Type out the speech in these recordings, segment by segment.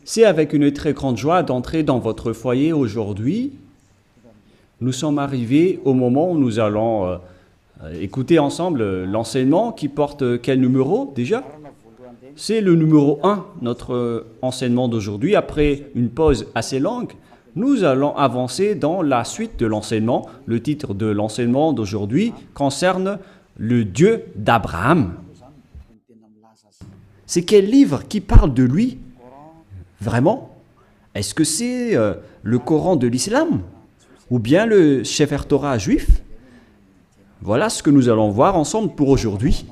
C'est avec une très grande joie d'entrer dans votre foyer aujourd'hui. Nous sommes arrivés au moment où nous allons écouter ensemble l'enseignement qui porte quel numéro déjà? C'est le numéro 1, notre enseignement d'aujourd'hui. Après une pause assez longue, nous allons avancer dans la suite de l'enseignement. Le titre de l'enseignement d'aujourd'hui concerne le Dieu d'Abraham. C'est quel livre qui parle de lui? Vraiment? Est-ce que c'est le Coran de l'islam? Ou bien le Sefer Torah juif? Voilà ce que nous allons voir ensemble pour aujourd'hui.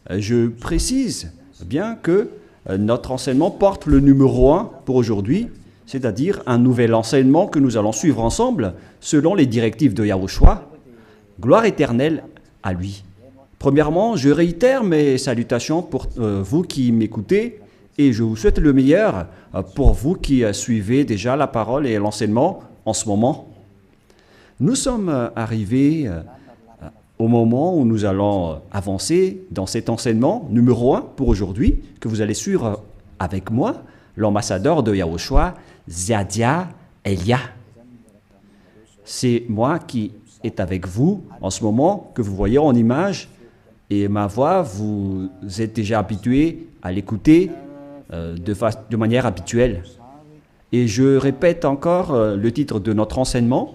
Je précise bien que notre enseignement porte le numéro 1 pour aujourd'hui, c'est-à-dire un nouvel enseignement que nous allons suivre ensemble selon les directives de Yahushua. Gloire éternelle à lui. Premièrement, je réitère mes salutations pour vous qui m'écoutez et je vous souhaite le meilleur pour vous qui suivez déjà la parole et l'enseignement en ce moment. Nous sommes arrivés au moment où nous allons avancer dans cet enseignement numéro 1 pour aujourd'hui, que vous allez suivre avec moi, l'ambassadeur de Yahushua, Ziadia Elia. C'est moi qui est avec vous en ce moment, que vous voyez en image, et ma voix, vous êtes déjà habitué à l'écouter de manière habituelle. Et je répète encore le titre de notre enseignement.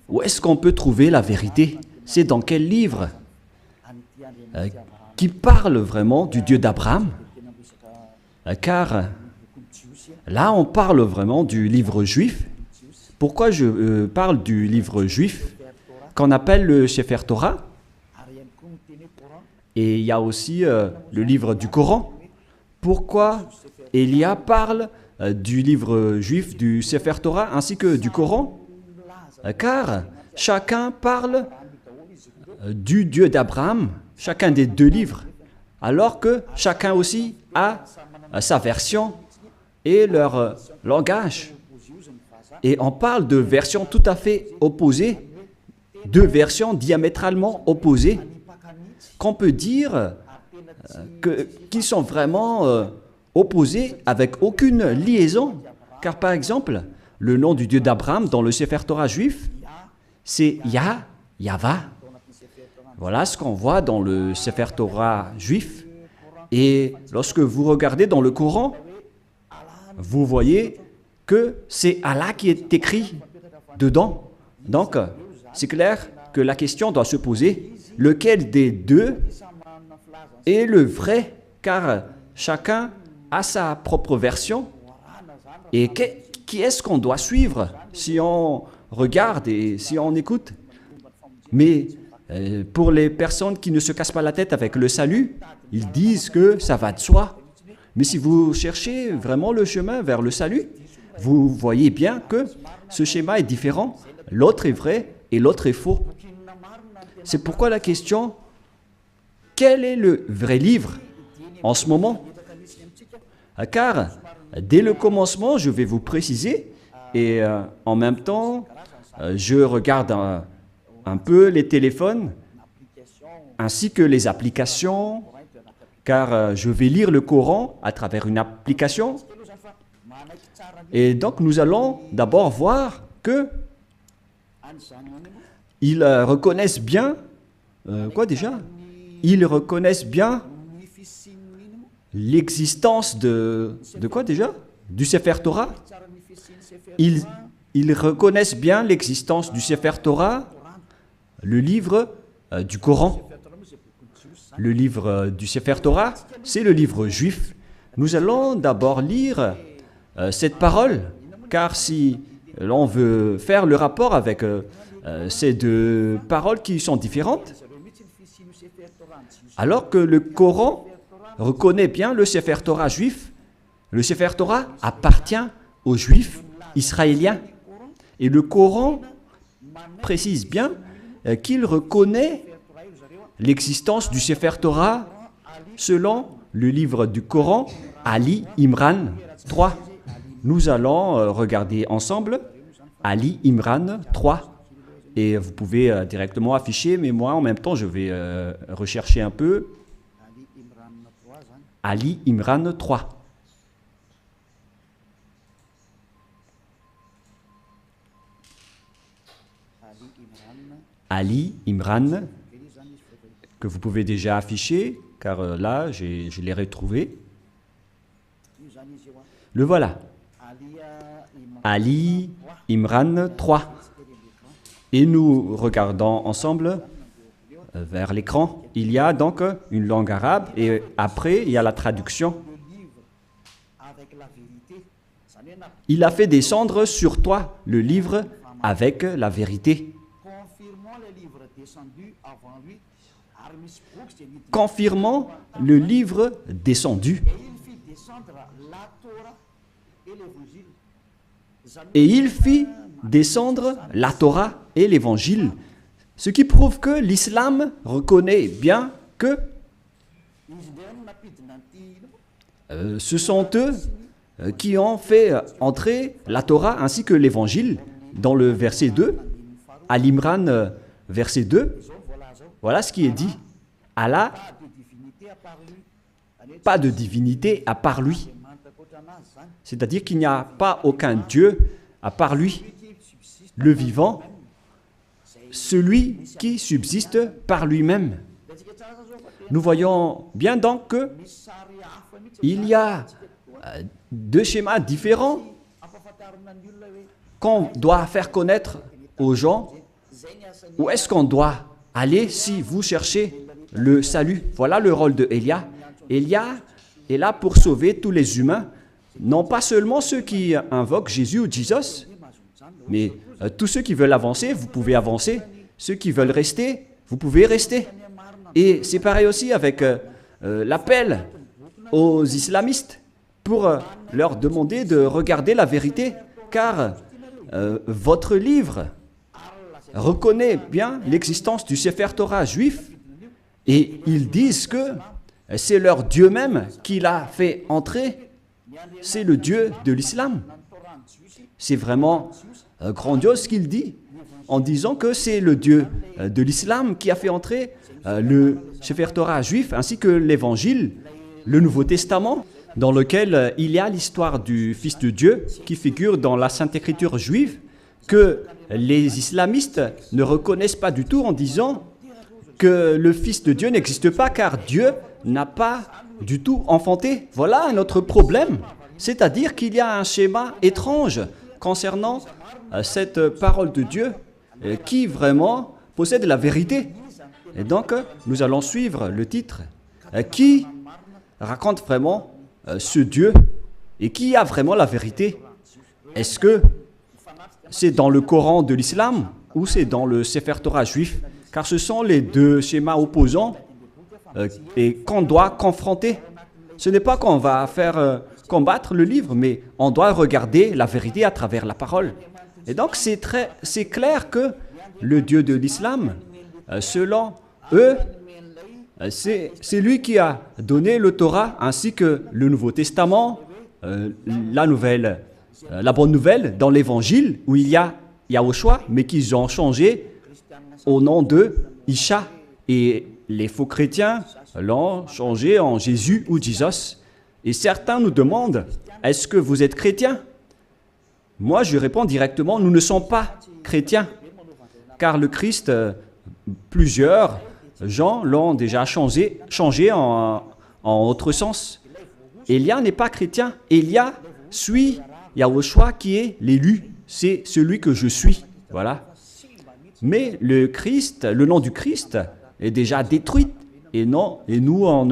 Où est-ce qu'on peut trouver la vérité? C'est dans quel livre qui parle vraiment du Dieu d'Abraham? Car là, on parle vraiment du livre juif. Pourquoi je parle du livre juif qu'on appelle le Sefer Torah? Et il y a aussi le livre du Coran. Pourquoi Elia parle du livre juif, du Sefer Torah, ainsi que du Coran? Car chacun parle du Dieu d'Abraham, chacun des deux livres, alors que chacun aussi a sa version et leur langage. Et on parle de versions tout à fait opposées, deux versions diamétralement opposées, qu'on peut dire qui sont vraiment opposées avec aucune liaison. Car par exemple, le nom du Dieu d'Abraham dans le Sefer Torah juif, c'est Yahva. Voilà ce qu'on voit dans le Sefer Torah juif. Et lorsque vous regardez dans le Coran, vous voyez que c'est Allah qui est écrit dedans. Donc, c'est clair que la question doit se poser, lequel des deux est le vrai? Car chacun a sa propre version. Et qui est-ce qu'on doit suivre si on regarde et si on écoute? Mais pour les personnes qui ne se cassent pas la tête avec le salut, ils disent que ça va de soi. Mais si vous cherchez vraiment le chemin vers le salut, vous voyez bien que ce schéma est différent. L'autre est vrai et l'autre est faux. C'est pourquoi la question, quel est le vrai livre en ce moment? Car dès le commencement, je vais vous préciser, et en même temps, je regarde un peu les téléphones, ainsi que les applications, car je vais lire le Coran à travers une application. Et donc, nous allons d'abord voir que ils reconnaissent bien, quoi déjà? Ils reconnaissent bien l'existence de quoi déjà? Du Sefer Torah. Ils reconnaissent bien l'existence du Sefer Torah, le livre du Coran. Le livre du Sefer Torah, c'est le livre juif. Nous allons d'abord lire cette parole, car si l'on veut faire le rapport avec ces deux paroles qui sont différentes, alors que le Coran reconnaît bien le Sefer Torah juif, le Sefer Torah appartient aux Juifs israéliens. Et le Coran précise bien qu'il reconnaît l'existence du Sefer Torah selon le livre du Coran, Ali Imran 3. Nous allons regarder ensemble Ali Imran 3. Et vous pouvez directement afficher, mais moi en même temps je vais rechercher un peu. Ali Imran 3. Ali Imran, que vous pouvez déjà afficher, car là, je l'ai retrouvé. Le voilà. Ali Imran 3. Et nous regardons ensemble vers l'écran. Il y a donc une langue arabe et après, il y a la traduction. Il a fait descendre sur toi le livre avec la vérité. Confirmant le livre descendu. Et il fit descendre la Torah et l'Évangile, ce qui prouve que l'islam reconnaît bien que ce sont eux qui ont fait entrer la Torah ainsi que l'Évangile dans le verset 2, à l'Imran verset 2. Voilà ce qui est dit. Allah, pas de divinité à part lui. C'est-à-dire qu'il n'y a pas aucun Dieu à part lui, le vivant, celui qui subsiste par lui-même. Nous voyons bien donc qu'il y a deux schémas différents qu'on doit faire connaître aux gens. Où est-ce qu'on doit aller si vous cherchez le salut? Voilà le rôle de Élia. Élia est là pour sauver tous les humains, non pas seulement ceux qui invoquent Jésus ou Jesus, mais tous ceux qui veulent avancer, vous pouvez avancer. Ceux qui veulent rester, vous pouvez rester. Et c'est pareil aussi avec l'appel aux islamistes pour leur demander de regarder la vérité, car votre livre reconnaît bien l'existence du Sefer Torah juif et ils disent que c'est leur Dieu même qui l'a fait entrer. C'est le Dieu de l'islam. C'est vraiment grandiose ce qu'il dit en disant que c'est le Dieu de l'islam qui a fait entrer le Sefer Torah juif ainsi que l'Évangile, le Nouveau Testament, dans lequel il y a l'histoire du Fils de Dieu qui figure dans la Sainte Écriture juive, que les islamistes ne reconnaissent pas du tout en disant que le Fils de Dieu n'existe pas car Dieu n'a pas du tout enfanté. Voilà un autre problème, c'est-à-dire qu'il y a un schéma étrange concernant cette parole de Dieu qui vraiment possède la vérité. Et donc, nous allons suivre le titre qui raconte vraiment ce Dieu et qui a vraiment la vérité. Est-ce que c'est dans le Coran de l'islam ou c'est dans le Sefer Torah juif? Car ce sont les deux schémas opposants et qu'on doit confronter. Ce n'est pas qu'on va faire combattre le livre, mais on doit regarder la vérité à travers la parole. Et donc c'est clair que le Dieu de l'islam, selon eux, c'est lui qui a donné le Torah ainsi que le Nouveau Testament, la bonne nouvelle dans l'Évangile où il y a Yahushua, mais qu'ils ont changé au nom de Isha. Et les faux chrétiens l'ont changé en Jésus ou Jesus. Et certains nous demandent, est-ce que vous êtes chrétien? Moi, je réponds directement, nous ne sommes pas chrétiens. Car le Christ, plusieurs gens l'ont déjà changé en autre sens. Élia n'est pas chrétien. Élia suit Yahushua qui est l'élu. C'est celui que je suis. Voilà. Mais le Christ, le nom du Christ est déjà détruit. Et nous, on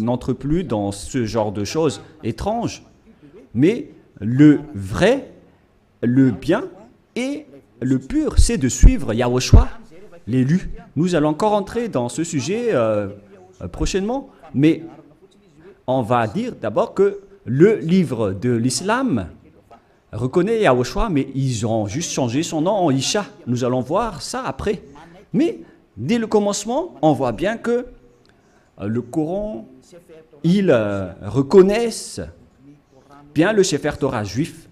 n'entre plus dans ce genre de choses étranges. Mais le vrai, le bien et le pur, c'est de suivre Yahushua, l'élu. Nous allons encore entrer dans ce sujet prochainement, mais on va dire d'abord que le livre de l'islam reconnaît Yahushua, mais ils ont juste changé son nom en Isha. Nous allons voir ça après. Mais dès le commencement, on voit bien que le Coran, ils reconnaissent bien le Sefer Torah juif.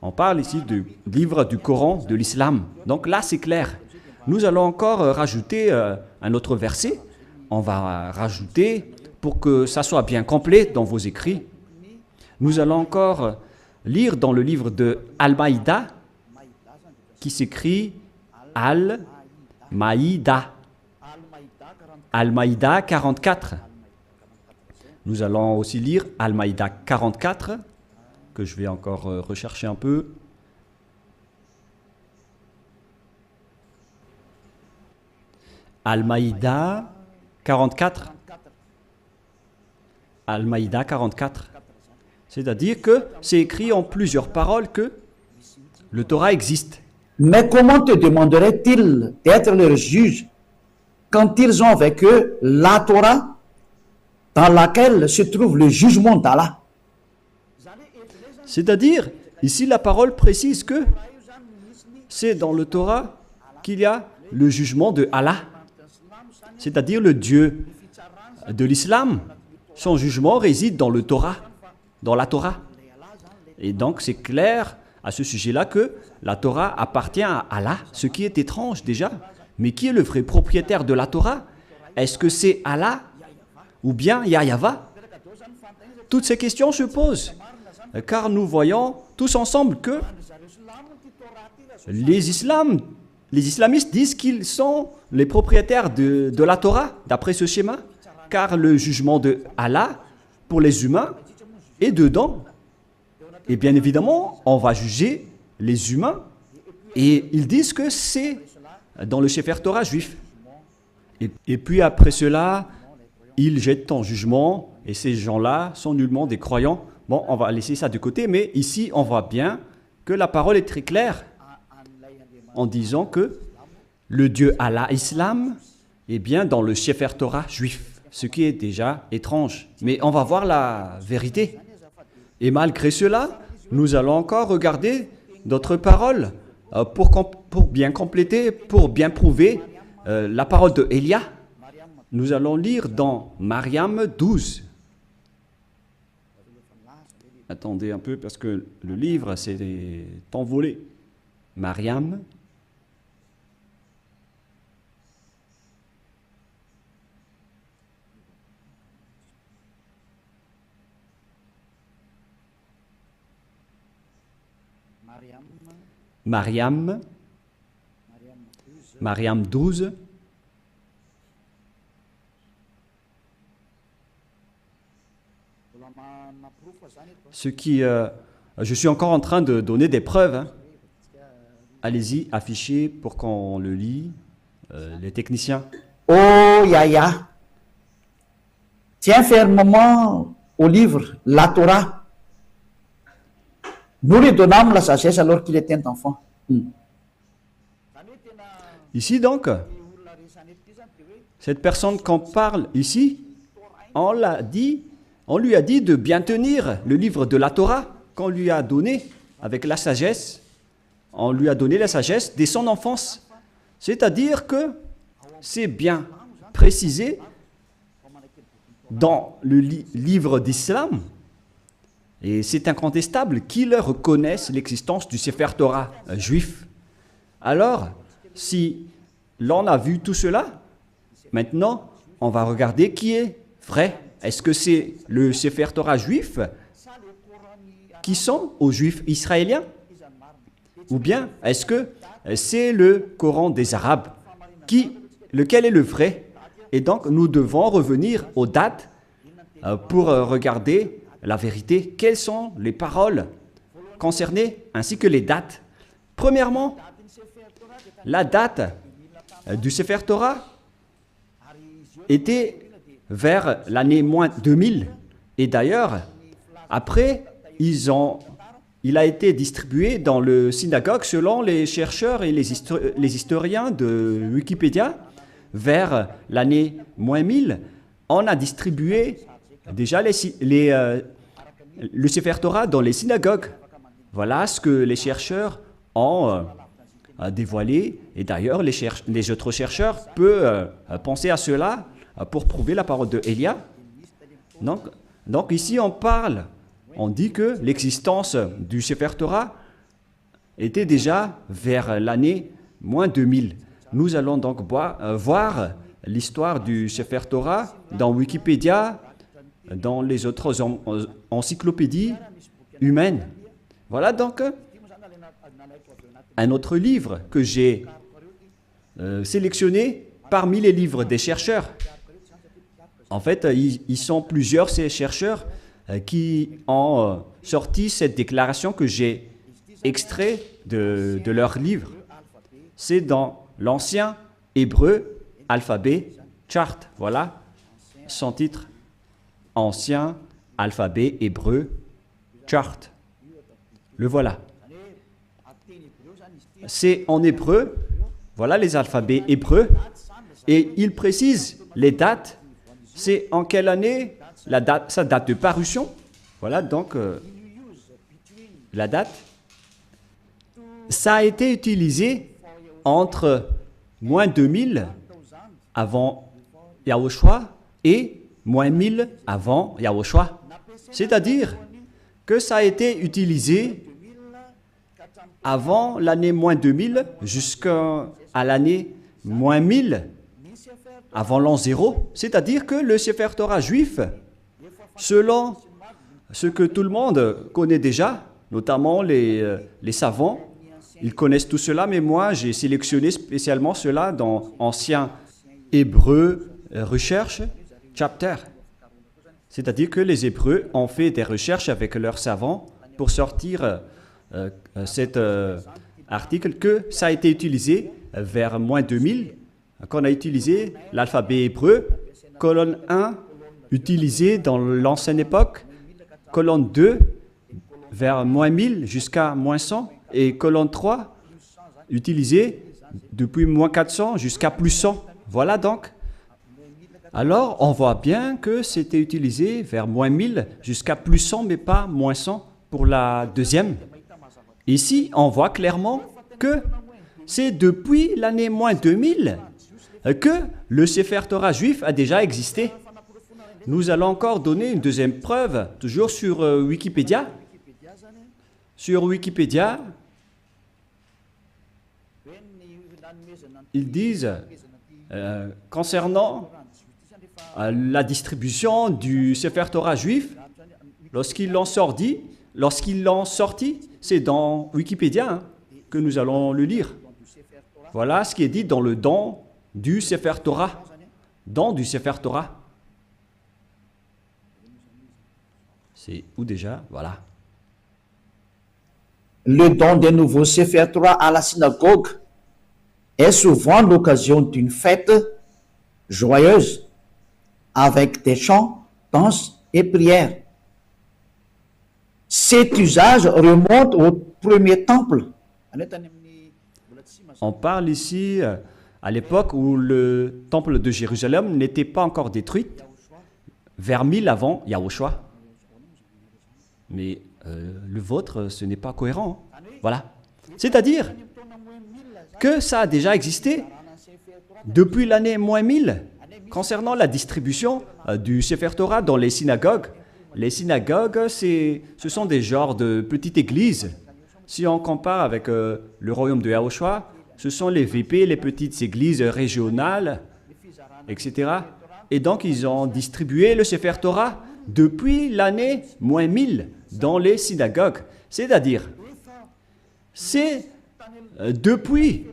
On parle ici du livre du Coran de l'islam. Donc là, c'est clair. Nous allons encore rajouter un autre verset. On va rajouter pour que ça soit bien complet dans vos écrits, nous allons encore lire dans le livre de Al-Maïda, qui s'écrit Al-Maïda. Al-Maïda 44. Nous allons aussi lire Al-Maïda 44, que je vais encore rechercher un peu. Al-Maïda 44. Al-Maïda 44. C'est-à-dire que c'est écrit en plusieurs paroles que le Torah existe. Mais comment te demanderaient-ils d'être leurs juges quand ils ont avec eux la Torah dans laquelle se trouve le jugement d'Allah? C'est-à-dire, ici la parole précise que c'est dans le Torah qu'il y a le jugement de Allah, c'est-à-dire le Dieu de l'islam. Son jugement réside dans le Torah, dans la Torah. Et donc c'est clair à ce sujet-là que la Torah appartient à Allah, ce qui est étrange déjà. Mais qui est le vrai propriétaire de la Torah? Est-ce que c'est Allah ou bien Yahva? Toutes ces questions se posent, car nous voyons tous ensemble que les islamistes disent qu'ils sont les propriétaires de la Torah, d'après ce schéma, car le jugement de Allah pour les humains est dedans. Et bien évidemment, on va juger les humains, et ils disent que c'est dans le Sefer Torah juif. Et puis après cela, ils jettent en jugement, et ces gens-là sont nullement des croyants. Bon, on va laisser ça de côté, mais ici, on voit bien que la parole est très claire en disant que le Dieu Allah Islam est bien dans le Sefer Torah juif, ce qui est déjà étrange. Mais on va voir la vérité. Et malgré cela, nous allons encore regarder d'autres paroles pour bien compléter, pour bien prouver la parole de Élia. Nous allons lire dans Mariam 12. Attendez un peu parce que le livre s'est envolé. Mariam. Mariam 12. Ce qui, je suis encore en train de donner des preuves. Hein. Allez-y, affichez pour qu'on le lit, les techniciens. Oh Yahya, tiens fermement au livre, la Torah. Nous lui donnâmes la sagesse alors qu'il était un enfant. Ici donc, cette personne qu'on parle ici, on lui a dit de bien tenir le livre de la Torah qu'on lui a donné avec la sagesse. On lui a donné la sagesse dès son enfance. C'est-à-dire que c'est bien précisé dans le livre d'Islam, et c'est incontestable qu'ils reconnaissent l'existence du Sefer Torah juif. Alors, si l'on a vu tout cela, maintenant, on va regarder qui est vrai. Est-ce que c'est le Sefer Torah juif qui sont aux Juifs israéliens? Ou bien est-ce que c'est le Coran des Arabes? Lequel est le vrai? Et donc, nous devons revenir aux dates pour regarder la vérité. Quelles sont les paroles concernées ainsi que les dates? Premièrement, la date du Sefer Torah était vers l'année moins 2000. Et d'ailleurs, après, il a été distribué dans le synagogue selon les chercheurs et les historiens de Wikipédia. Vers l'année moins 1000, on a distribué déjà le Sefer Torah dans les synagogues. Voilà ce que les chercheurs ont dévoilé. Et d'ailleurs, les autres chercheurs peuvent penser à cela pour prouver la parole de Élia. Donc ici, on dit que l'existence du Sefer Torah était déjà vers l'année moins 2000. Nous allons donc voir l'histoire du Sefer Torah dans Wikipédia dans les autres encyclopédies humaines. Voilà donc un autre livre que j'ai sélectionné parmi les livres des chercheurs. En fait, ils sont plusieurs, ces chercheurs, qui ont sorti cette déclaration que j'ai extrait de leur livre. C'est dans l'ancien hébreu alphabet chart. Voilà son titre. Ancien alphabet hébreu chart. Le voilà. C'est en hébreu. Voilà les alphabets hébreux. Et il précise les dates. C'est en quelle année la date, sa date de parution. Voilà donc la date. Ça a été utilisé entre moins 2000 avant Yahushua et moins 1000 avant Yahushua. C'est-à-dire que ça a été utilisé avant l'année moins 2000 jusqu'à l'année moins 1000 avant l'an 0. C'est-à-dire que le Sefer Torah juif, selon ce que tout le monde connaît déjà, notamment les savants, ils connaissent tout cela, mais moi j'ai sélectionné spécialement cela dans Ancien Hébreu Recherche Chapter. C'est-à-dire que les Hébreux ont fait des recherches avec leurs savants pour sortir cet article que ça a été utilisé vers moins 2000, qu'on a utilisé l'alphabet hébreu, colonne 1 utilisé dans l'ancienne époque, colonne 2 vers moins 1000 jusqu'à moins 100, et colonne 3 utilisée depuis moins 400 jusqu'à plus 100. Voilà donc. Alors, on voit bien que c'était utilisé vers moins 1000 jusqu'à plus 100, mais pas moins 100 pour la deuxième. Ici, on voit clairement que c'est depuis l'année moins 2000 que le Sefer Torah juif a déjà existé. Nous allons encore donner une deuxième preuve, toujours sur Wikipédia. Sur Wikipédia, ils disent, concernant la distribution du Sefer Torah juif, lorsqu'ils l'ont sorti, c'est dans Wikipédia que nous allons le lire. Voilà ce qui est dit dans le don du Sefer Torah. Don du Sefer Torah. C'est où déjà? Voilà. Le don des nouveaux Sefer Torah à la synagogue est souvent l'occasion d'une fête joyeuse avec des chants, danses et prières. Cet usage remonte au premier temple. On parle ici à l'époque où le temple de Jérusalem n'était pas encore détruit, vers 1000 avant Yahushua. Mais le vôtre, ce n'est pas cohérent. Hein. Voilà. C'est-à-dire que ça a déjà existé depuis l'année moins 1000 concernant la distribution du Sefer Torah dans les synagogues. Les synagogues, ce sont des genres de petites églises. Si on compare avec le royaume de Yahushua, ce sont les VP, les petites églises régionales, etc. Et donc, ils ont distribué le Sefer Torah depuis l'année moins 1000 dans les synagogues. C'est-à-dire, c'est depuis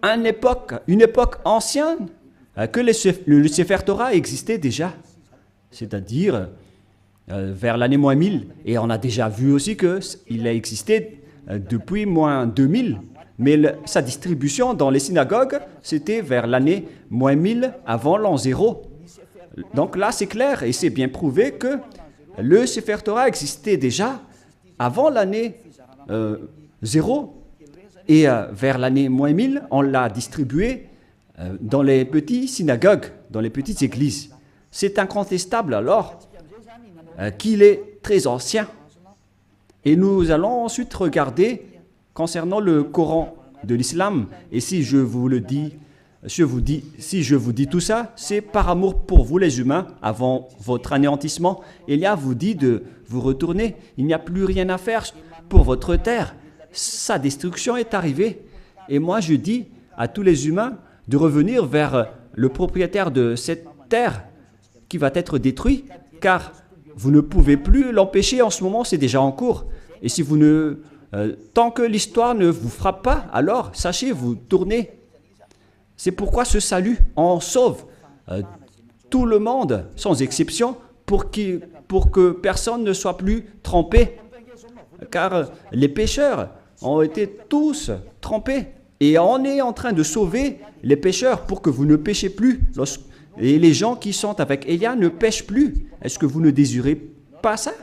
une époque ancienne que le Sefer Torah existait déjà. C'est-à-dire vers l'année moins 1000. Et on a déjà vu aussi qu'il a existé depuis moins 2000. Mais sa distribution dans les synagogues, c'était vers l'année moins 1000 avant l'an 0. Donc là, c'est clair et c'est bien prouvé que le Sefer Torah existait déjà avant l'année 0. Et vers l'année moins 1000, on l'a distribué dans les petites synagogues, dans les petites églises. C'est incontestable alors qu'il est très ancien. Et nous allons ensuite regarder concernant le Coran de l'islam. Et si je vous dis tout ça, c'est par amour pour vous les humains, avant votre anéantissement. Elia vous dit de vous retourner. Il n'y a plus rien à faire pour votre terre. Sa destruction est arrivée. Et moi je dis à tous les humains de revenir vers le propriétaire de cette terre qui va être détruit, car vous ne pouvez plus l'empêcher en ce moment, c'est déjà en cours. Et si vous ne... tant que l'histoire ne vous frappe pas, alors sachez, vous tournez. C'est pourquoi ce salut en sauve tout le monde, sans exception, pour que personne ne soit plus trempé. Car les pécheurs ont été tous trempés. Et on est en train de sauver les pécheurs pour que vous ne péchez plus. Et les gens qui sont avec Élia ne pêchent plus. Est-ce que vous ne désirez pas ça?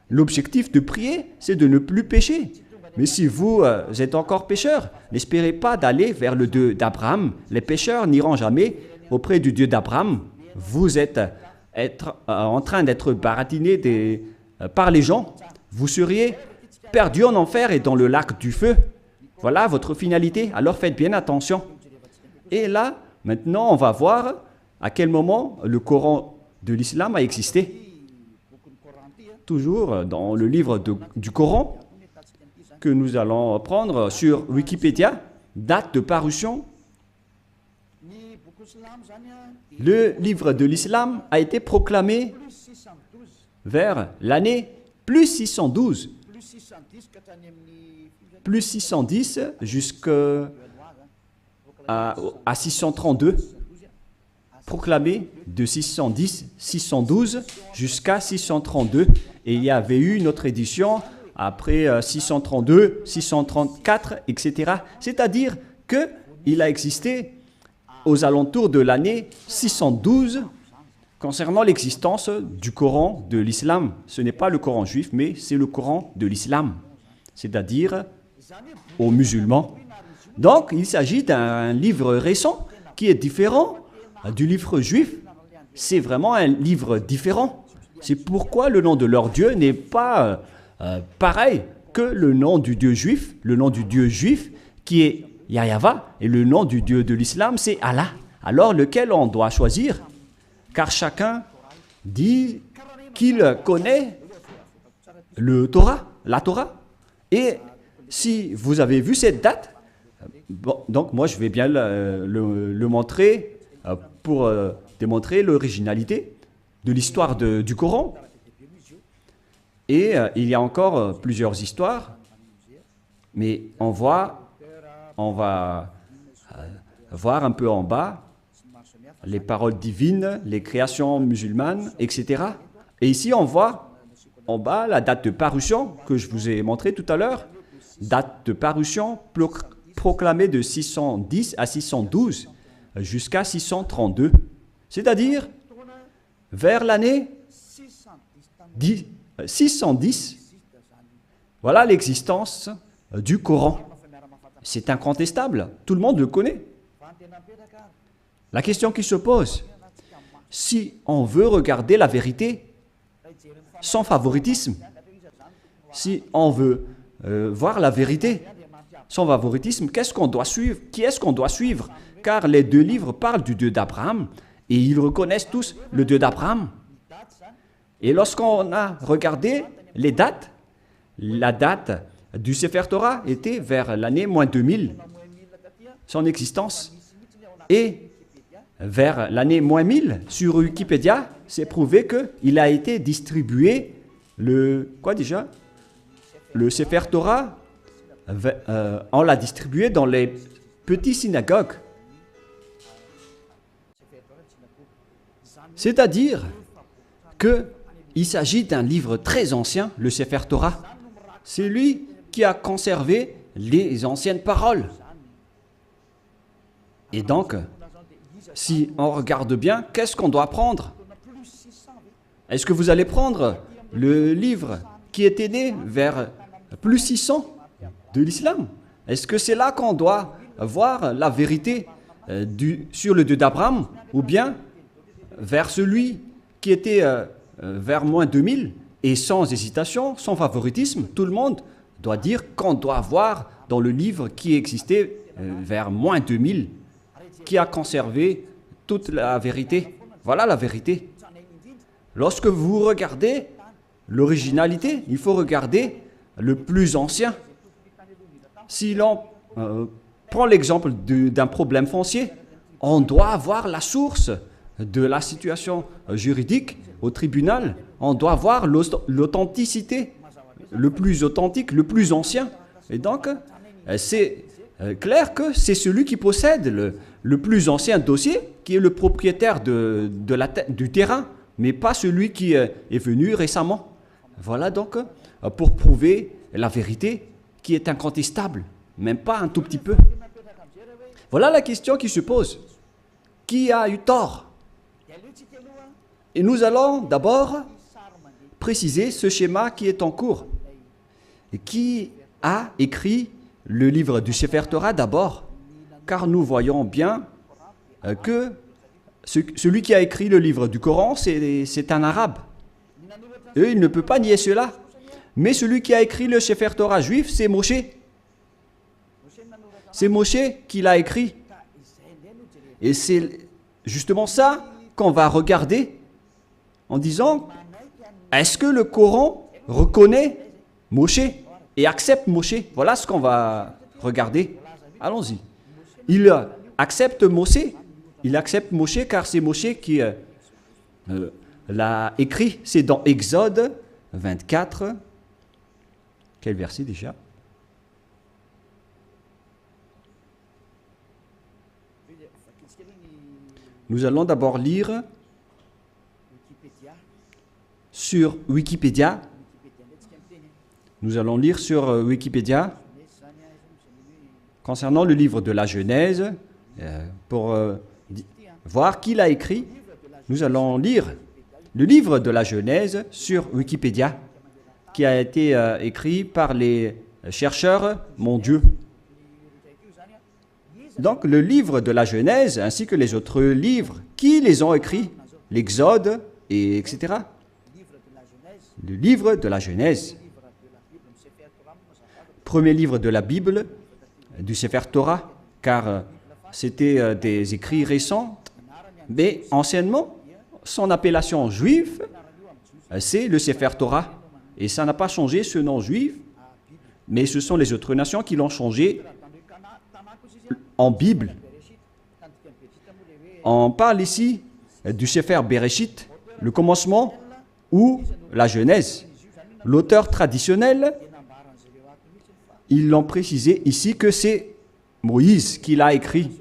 L'objectif de prier, c'est de ne plus pécher. Mais si vous êtes encore pécheur, n'espérez pas d'aller vers le Dieu d'Abraham. Les pécheurs n'iront jamais auprès du Dieu d'Abraham. Vous êtes en train d'être baratiné par les gens. Vous seriez perdu en enfer et dans le lac du feu. Voilà votre finalité. Alors faites bien attention. Et là, maintenant, on va voir à quel moment le Coran de l'islam a existé. Toujours dans le livre du Coran que nous allons prendre sur Wikipédia, date de parution. Le livre de l'islam a été proclamé vers l'année plus 612. Plus 610 jusqu'à 632. Proclamé de 612 jusqu'à 632. Et il y avait eu une autre édition après 632, 634, etc. C'est-à-dire qu'il a existé aux alentours de l'année 612 concernant l'existence du Coran de l'islam. Ce n'est pas le Coran juif, mais c'est le Coran de l'islam, c'est-à-dire aux musulmans. Donc, il s'agit d'un livre récent qui est différent du livre juif. C'est vraiment un livre différent. C'est pourquoi le nom de leur Dieu n'est pas pareil que le nom du Dieu juif. Le nom du Dieu juif qui est Yahweh et le nom du Dieu de l'islam c'est Allah. Alors lequel on doit choisir? Car chacun dit qu'il connaît le Torah, la Torah. Et si vous avez vu cette date, bon, donc moi je vais bien le montrer pour démontrer l'originalité de l'histoire du Coran. Et il y a encore plusieurs histoires, mais on va voir un peu en bas les paroles divines, les créations musulmanes, etc. Et ici on voit en bas la date de parution que je vous ai montré tout à l'heure, date de parution proclamée de 610 à 612 jusqu'à 632, c'est-à-dire vers l'année 610. Voilà l'existence du Coran. C'est incontestable, tout le monde le connaît. La question qui se pose, si on veut regarder la vérité sans favoritisme, si on veut voir la vérité sans favoritisme, qu'est-ce qu'on doit suivre? Qui est-ce qu'on doit suivre? Car les deux livres parlent du Dieu d'Abraham et ils reconnaissent tous le Dieu d'Abraham. Et lorsqu'on a regardé les dates, la date du Sefer Torah était vers l'année moins 2000, son existence. Et vers l'année moins 1000, sur Wikipédia, c'est prouvé qu'il a été distribué le Sefer Torah, on l'a distribué dans les petites synagogues. C'est-à-dire qu'il s'agit d'un livre très ancien, le Sefer Torah. C'est lui qui a conservé les anciennes paroles. Et donc, si on regarde bien, qu'est-ce qu'on doit prendre? Est-ce que vous allez prendre le livre qui était né vers plus 600 de l'islam? Est-ce que c'est là qu'on doit voir la vérité sur le Dieu d'Abraham? Ou bien vers celui qui était vers moins 2000? Et sans hésitation, sans favoritisme, tout le monde doit dire qu'on doit voir dans le livre qui existait vers moins 2000, qui a conservé toute la vérité. Voilà la vérité. Lorsque vous regardez l'originalité, il faut regarder le plus ancien. Si l'on prend l'exemple d'un problème foncier, on doit avoir la source de la situation juridique au tribunal, on doit voir l'authenticité, le plus authentique, le plus ancien. Et donc, c'est clair que c'est celui qui possède le plus ancien dossier qui est le propriétaire du terrain, mais pas celui qui est venu récemment. Voilà donc pour prouver la vérité qui est incontestable, même pas un tout petit peu. Voilà la question qui se pose. Qui a eu tort? Et nous allons d'abord préciser ce schéma qui est en cours. Et qui a écrit le livre du Sefer Torah d'abord? Car nous voyons bien que celui qui a écrit le livre du Coran, c'est un arabe. Et il ne peut pas nier cela. Mais celui qui a écrit le Sefer Torah juif, c'est Moshe. C'est Moshe qui l'a écrit. Et c'est justement ça qu'on va regarder en disant, est-ce que le Coran reconnaît Moshe et accepte Moshe? Voilà ce qu'on va regarder. Allons-y. Il accepte Moshe. Il accepte Moshe car c'est Moshe qui l'a écrit. C'est dans Exode 24. Quel verset déjà? Nous allons d'abord lire sur Wikipédia. Nous allons lire sur Wikipédia concernant le livre de la Genèse pour voir qui l'a écrit. Nous allons lire le livre de la Genèse sur Wikipédia qui a été écrit par les chercheurs mondiaux. Donc, le livre de la Genèse, ainsi que les autres livres, qui les ont écrits? L'Exode, et etc. Le livre de la Genèse. Premier livre de la Bible, du Sefer Torah, car c'était des écrits récents, mais anciennement, son appellation juive, c'est le Sefer Torah. Et ça n'a pas changé ce nom juif, mais ce sont les autres nations qui l'ont changé en Bible. On parle ici du Sefer Bereshit, le commencement ou la Genèse. L'auteur traditionnel, ils l'ont précisé ici que c'est Moïse qui l'a écrit.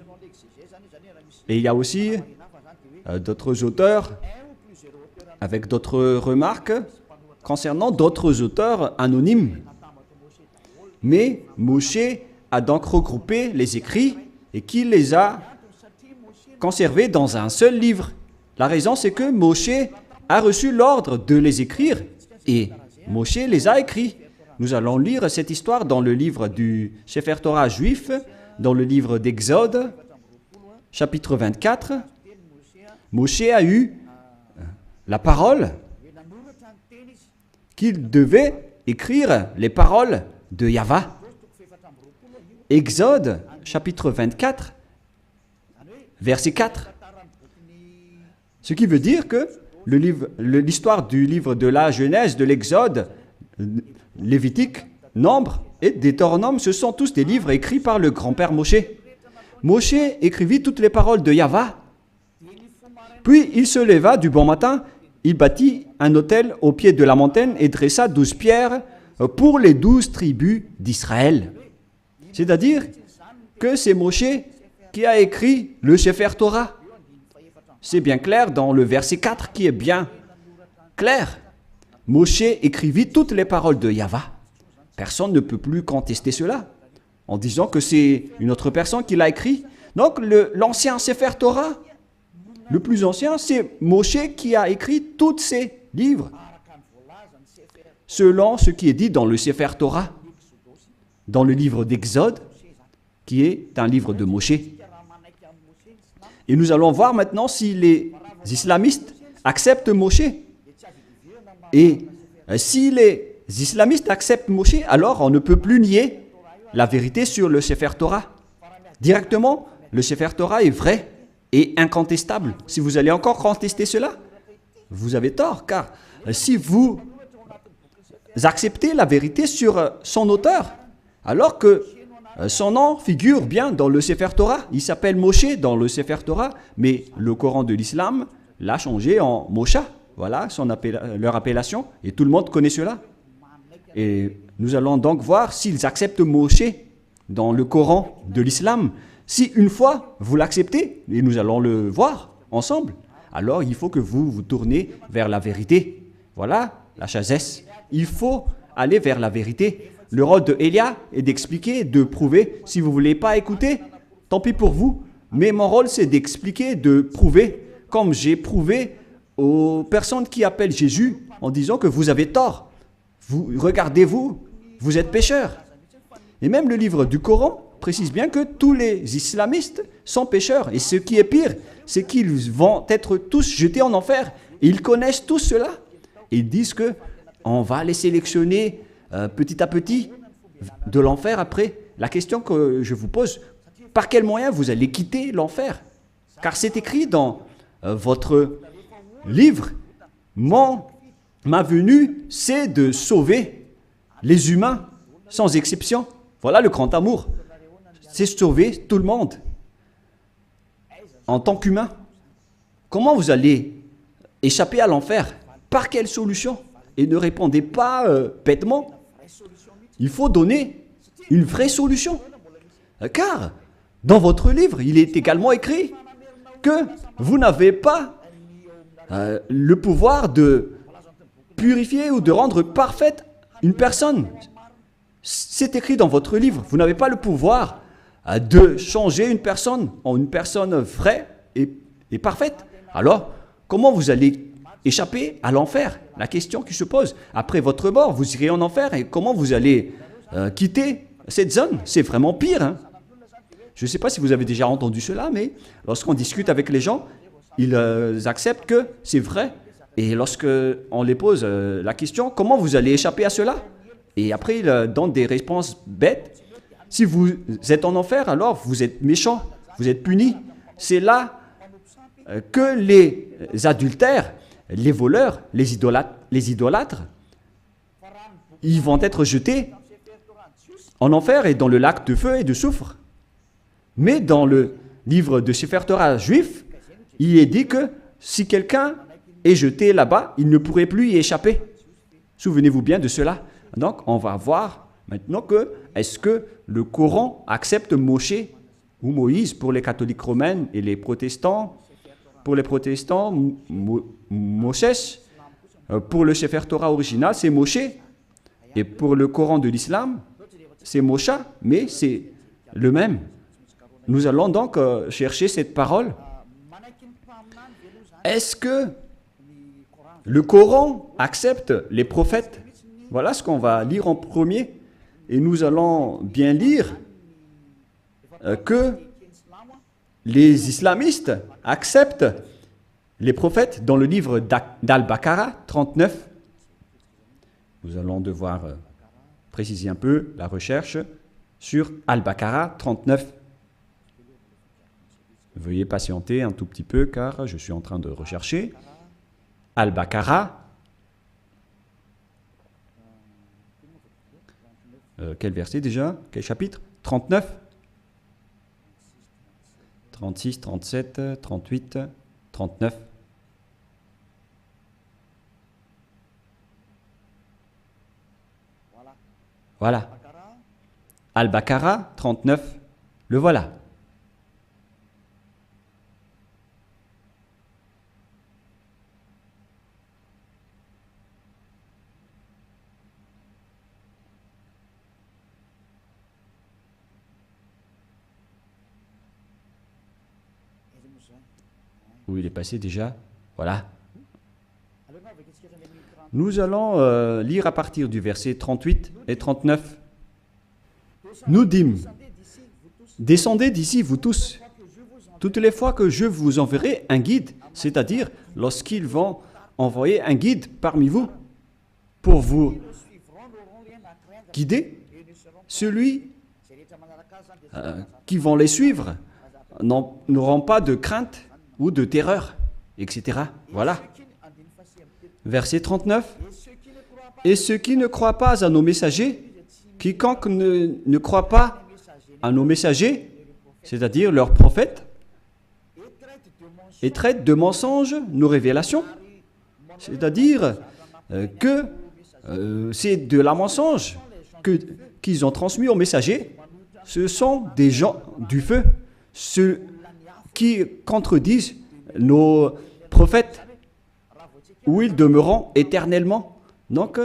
Et il y a aussi d'autres auteurs avec d'autres remarques concernant d'autres auteurs anonymes. Mais Moshe a donc regroupé les écrits et qui les a conservés dans un seul livre. La raison, c'est que Moshe a reçu l'ordre de les écrire et Moshe les a écrits. Nous allons lire cette histoire dans le livre du Sefer Torah juif, dans le livre d'Exode, chapitre 24. Moshe a eu la parole qu'il devait écrire les paroles de Yahvé. Exode, chapitre 24, verset 4. Ce qui veut dire que l'histoire du livre de la Genèse, de l'Exode, Lévitique, Nombre et Deutéronome, ce sont tous des livres écrits par le grand-père Moshe. Moshe écrivit toutes les paroles de Yahvé. Puis il se leva du bon matin, il bâtit un autel au pied de la montagne et dressa 12 pierres pour les 12 tribus d'Israël. C'est-à-dire que c'est Moshe qui a écrit le Sefer Torah. C'est bien clair dans le verset 4 qui est bien clair. Moshe écrivit toutes les paroles de Yahvé. Personne ne peut plus contester cela en disant que c'est une autre personne qui l'a écrit. Donc l'ancien Sefer Torah, le plus ancien, c'est Moshe qui a écrit tous ces livres selon ce qui est dit dans le Sefer Torah, dans le livre d'Exode, qui est un livre de Moshe. Et nous allons voir maintenant si les islamistes acceptent Moshe. Et si les islamistes acceptent Moshe, alors on ne peut plus nier la vérité sur le Sefer Torah. Directement, le Sefer Torah est vrai et incontestable. Si vous allez encore contester cela, vous avez tort, car si vous acceptez la vérité sur son auteur, alors que Son nom figure bien dans le Sefer Torah. Il s'appelle Moshe dans le Sefer Torah, mais le Coran de l'islam l'a changé en Mosha. Voilà leur appellation, et tout le monde connaît cela. Et nous allons donc voir s'ils acceptent Moshe dans le Coran de l'islam. Si une fois vous l'acceptez, et nous allons le voir ensemble, alors il faut que vous vous tournez vers la vérité. Voilà la sagesse. Il faut aller vers la vérité. Le rôle de Elia est d'expliquer, de prouver. Si vous ne voulez pas écouter, tant pis pour vous. Mais mon rôle, c'est d'expliquer, de prouver, comme j'ai prouvé aux personnes qui appellent Jésus en disant que vous avez tort. Regardez-vous, vous êtes pécheurs. Et même le livre du Coran précise bien que tous les islamistes sont pécheurs. Et ce qui est pire, c'est qu'ils vont être tous jetés en enfer. Et ils connaissent tous cela. Et ils disent que on va les sélectionner petit à petit de l'enfer après. La question que je vous pose, par quel moyen vous allez quitter l'enfer? Car c'est écrit dans votre livre, ma venue, c'est de sauver les humains sans exception. Voilà le grand amour. C'est sauver tout le monde en tant qu'humain. Comment vous allez échapper à l'enfer? Par quelle solution? Et ne répondez pas bêtement. Il faut donner une vraie solution. Car dans votre livre, il est également écrit que vous n'avez pas le pouvoir de purifier ou de rendre parfaite une personne. C'est écrit dans votre livre. Vous n'avez pas le pouvoir de changer une personne en une personne vraie et parfaite. Alors, comment vous allez échapper à l'enfer? La question qui se pose. Après votre mort, vous irez en enfer et comment vous allez quitter cette zone? C'est vraiment pire. Hein? Je ne sais pas si vous avez déjà entendu cela, mais lorsqu'on discute avec les gens, ils acceptent que c'est vrai. Et lorsqu'on les pose la question, comment vous allez échapper à cela? Et après, ils donnent des réponses bêtes. Si vous êtes en enfer, alors vous êtes méchant, vous êtes puni. C'est là que les adultères, les voleurs, les idolâtres, ils vont être jetés en enfer et dans le lac de feu et de soufre. Mais dans le livre de Sefer Torah juif, il est dit que si quelqu'un est jeté là-bas, il ne pourrait plus y échapper. Souvenez-vous bien de cela. Donc, on va voir maintenant que est-ce que le Coran accepte Moshe ou Moïse pour les catholiques romains et les protestants. Pour les protestants, Moshe. Pour le Sefer Torah original, c'est Moshe. Et pour le Coran de l'islam, c'est Mosha, mais c'est le même. Nous allons donc chercher cette parole. Est-ce que le Coran accepte les prophètes? Voilà ce qu'on va lire en premier. Et nous allons bien lire que les islamistes acceptent les prophètes dans le livre d'Al-Baqarah 39. Nous allons devoir préciser un peu la recherche sur Al-Baqarah 39. Veuillez patienter un tout petit peu car je suis en train de rechercher. Al-Baqarah. Quel verset déjà? Quel chapitre? 39, 36, 37, 38, 39. Voilà. Al-Baqarah 39. Le voilà. Où il est passé déjà? Voilà. Nous allons lire à partir du verset 38 et 39. Nous dîmes, descendez d'ici, vous tous, toutes les fois que je vous enverrai un guide, c'est-à-dire lorsqu'ils vont envoyer un guide parmi vous pour vous guider, celui qui vont les suivre n'auront pas de crainte ou de terreur, etc. Voilà. Verset 39. Et ceux qui ne croient pas à nos messagers, quiconque ne croit pas à nos messagers, c'est-à-dire leurs prophètes, et traitent de mensonges nos révélations. C'est-à-dire que c'est de la mensonge qu'ils ont transmis aux messagers. Ce sont des gens du feu, ceux qui contredisent nos prophètes, où ils demeureront éternellement. Donc,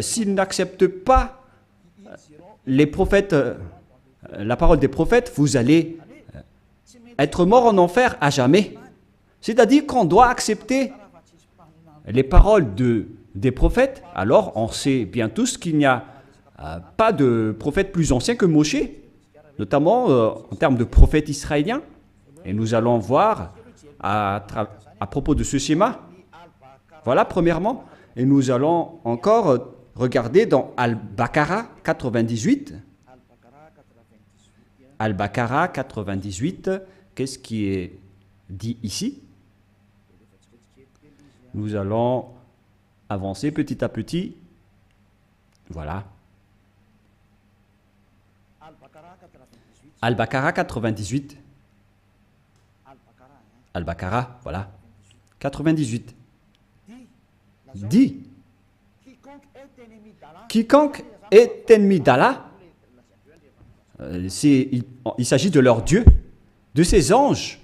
s'ils n'acceptent pas les prophètes, la parole des prophètes, vous allez être mort en enfer à jamais. C'est-à-dire qu'on doit accepter les paroles des prophètes. Alors, on sait bien tous qu'il n'y a pas de prophète plus ancien que Moshe, notamment en termes de prophète israélien. Et nous allons voir à propos de ce schéma. Voilà, premièrement. Et nous allons encore regarder dans Al-Baqarah 98. Al-Baqarah 98, qu'est-ce qui est dit ici? Nous allons avancer petit à petit. Voilà. Al-Baqarah 98. Al-Baqarah, voilà. 98. Dit, quiconque est ennemi d'Allah, il s'agit de leur Dieu, de ses anges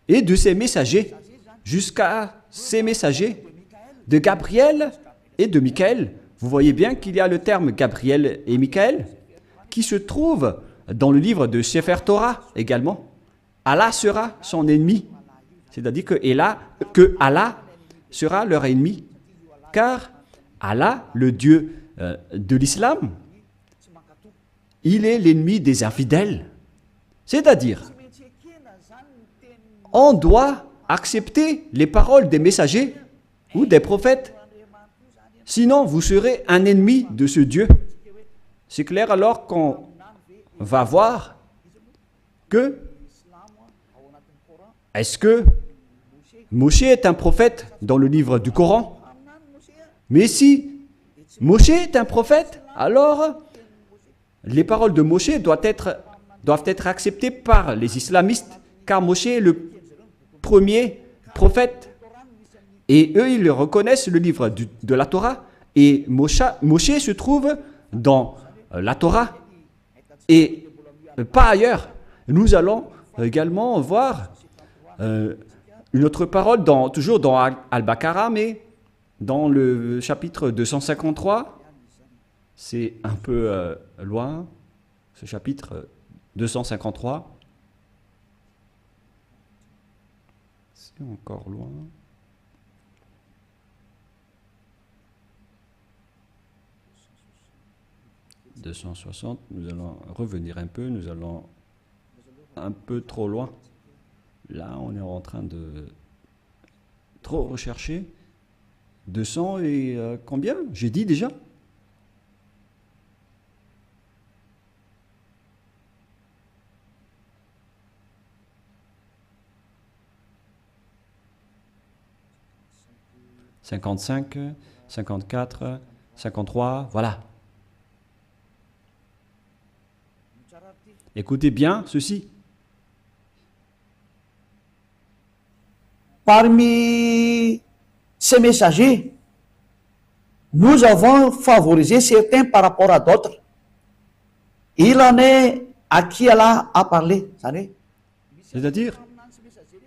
et de ses messagers, jusqu'à ses messagers, de Gabriel et de Michaël. Vous voyez bien qu'il y a le terme Gabriel et Michaël qui se trouve dans le livre de Sefer Torah également. Allah sera son ennemi, c'est-à-dire que Allah sera leur ennemi, car Allah, le Dieu de l'islam, il est l'ennemi des infidèles. C'est-à-dire, on doit accepter les paroles des messagers ou des prophètes, sinon vous serez un ennemi de ce Dieu. C'est clair alors qu'on va voir que est-ce que Moshe est un prophète dans le livre du Coran? Mais si Moshe est un prophète, alors les paroles de Moshe doivent être acceptées par les islamistes, car Moshe est le premier prophète. Et eux, ils reconnaissent le livre de la Torah. Et Moshe se trouve dans la Torah et pas ailleurs. Nous allons également voir une autre parole, toujours dans Al-Baqarah, mais dans le chapitre 253. C'est un peu loin, ce chapitre 253. C'est encore loin. 260, nous allons revenir un peu, nous allons un peu trop loin. Là, on est en train de trop rechercher. 200 et combien? J'ai dit déjà? « 55, 54, 53, voilà. Écoutez bien ceci. Parmi ces messagers, nous avons favorisé certains par rapport à d'autres. Il en est à qui Allah a parlé. C'est-à-dire,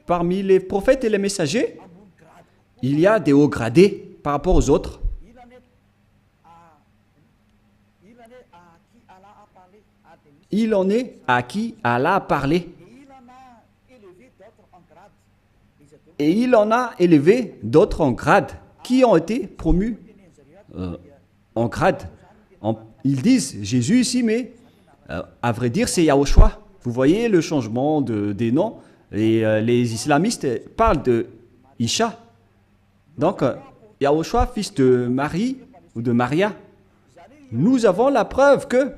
parmi les prophètes et les messagers, il y a des hauts gradés par rapport aux autres. Il en est à qui Allah a parlé. Et il en a élevé d'autres en grade, qui ont été promus en grade. Ils disent Jésus ici, mais à vrai dire, c'est Yahushua. Vous voyez le changement des noms. Et les islamistes parlent de Isha. Donc, Yahushua, fils de Marie ou de Maria. Nous avons la preuve que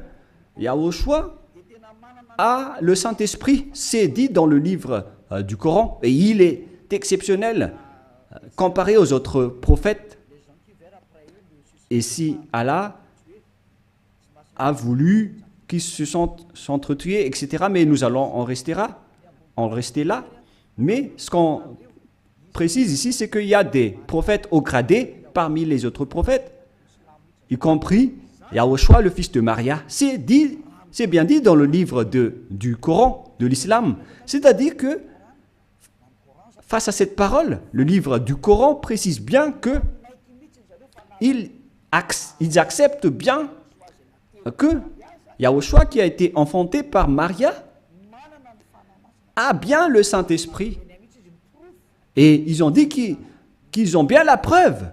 Yahushua a le Saint-Esprit. C'est dit dans le livre du Coran. Et il est exceptionnel comparé aux autres prophètes. Et si Allah a voulu qui se sont s'entretués, etc. Mais nous allons en rester là. Mais ce qu'on précise ici, c'est qu'il y a des prophètes haut gradés parmi les autres prophètes, y compris Yahushua, le fils de Maria. C'est bien dit dans le livre du Coran, de l'islam. C'est-à-dire que, face à cette parole, le livre du Coran précise bien que ils acceptent bien que Yahushua, qui a été enfanté par Maria, a bien le Saint-Esprit. Et ils ont dit qu'ils ont bien la preuve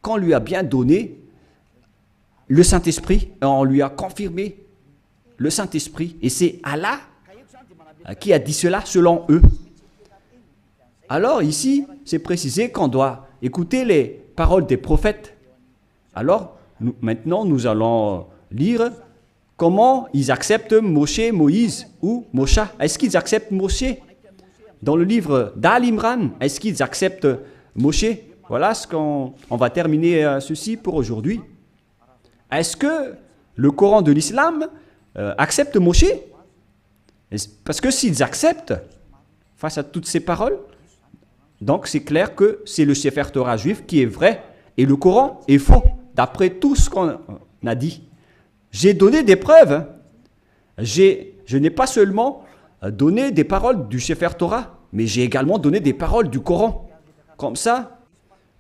qu'on lui a bien donné le Saint-Esprit. On lui a confirmé le Saint-Esprit. Et c'est Allah qui a dit cela selon eux. Alors ici, c'est précisé qu'on doit écouter les paroles des prophètes. Alors, maintenant, nous allons lire comment ils acceptent Moshe, Moïse ou Mosha. Est-ce qu'ils acceptent Moshe? Dans le livre d'Al-Imran, est-ce qu'ils acceptent Moshe? Voilà ce qu'on va terminer ceci pour aujourd'hui. Est-ce que le Coran de l'islam accepte Moshe? Parce que s'ils acceptent, face à toutes ces paroles, donc c'est clair que c'est le Sefer Torah juif qui est vrai et le Coran est faux, d'après tout ce qu'on a dit. J'ai donné des preuves. Je n'ai pas seulement donné des paroles du Sefer Torah, mais j'ai également donné des paroles du Coran. Comme ça,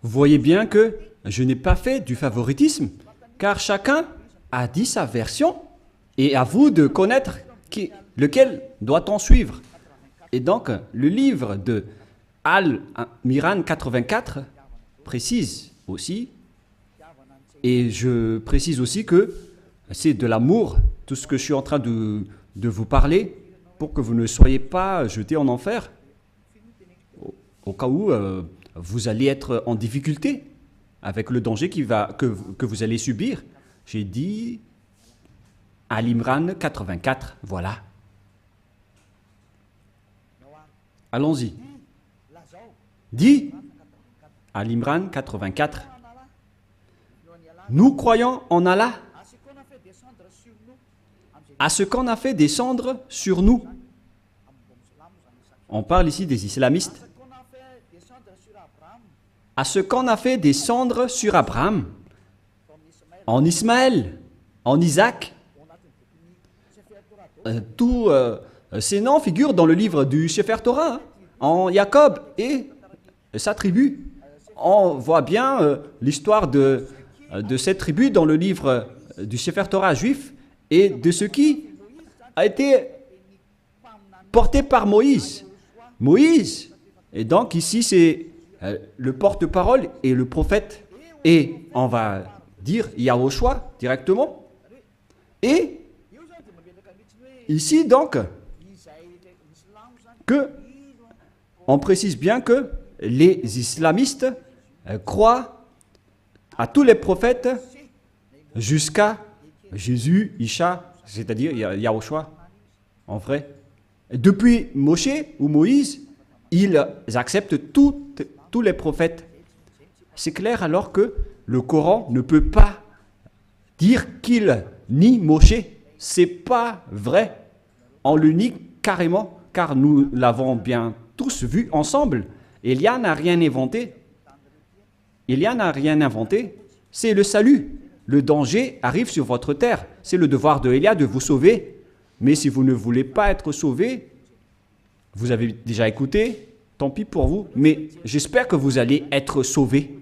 vous voyez bien que je n'ai pas fait du favoritisme, car chacun a dit sa version, et à vous de connaître lequel doit-on suivre. Et donc, le livre de Al-Miran 84 précise aussi, et je précise aussi que c'est de l'amour, tout ce que je suis en train de vous parler, pour que vous ne soyez pas jetés en enfer, au cas où vous allez être en difficulté avec le danger que vous allez subir. J'ai dit Al-Imran 84, voilà. Allons-y. Dit Al-Imran 84. Nous croyons en Allah, à ce qu'on a fait descendre sur nous. On parle ici des islamistes. À ce qu'on a fait descendre sur Abraham, en Ismaël, en Isaac. Tous ces noms figurent dans le livre du Sefer Torah, en Jacob et sa tribu. On voit bien l'histoire de cette tribu dans le livre du Sefer Torah juif et de ce qui a été porté par Moïse. Moïse, et donc ici c'est le porte-parole et le prophète, et on va dire Yahushua directement. Et ici donc, on précise bien que les islamistes croient à tous les prophètes jusqu'à Jésus, Isha, c'est-à-dire Yahushua, en vrai. Depuis Moshe ou Moïse, ils acceptent tous les prophètes. C'est clair alors que le Coran ne peut pas dire qu'il nie Moshe. C'est pas vrai. On le nie carrément, car nous l'avons bien tous vu ensemble. Élia n'a rien inventé. Élia n'a rien inventé. C'est le salut. Le danger arrive sur votre terre. C'est le devoir de Élia de vous sauver. Mais si vous ne voulez pas être sauvé, vous avez déjà écouté, tant pis pour vous. Mais j'espère que vous allez être sauvés.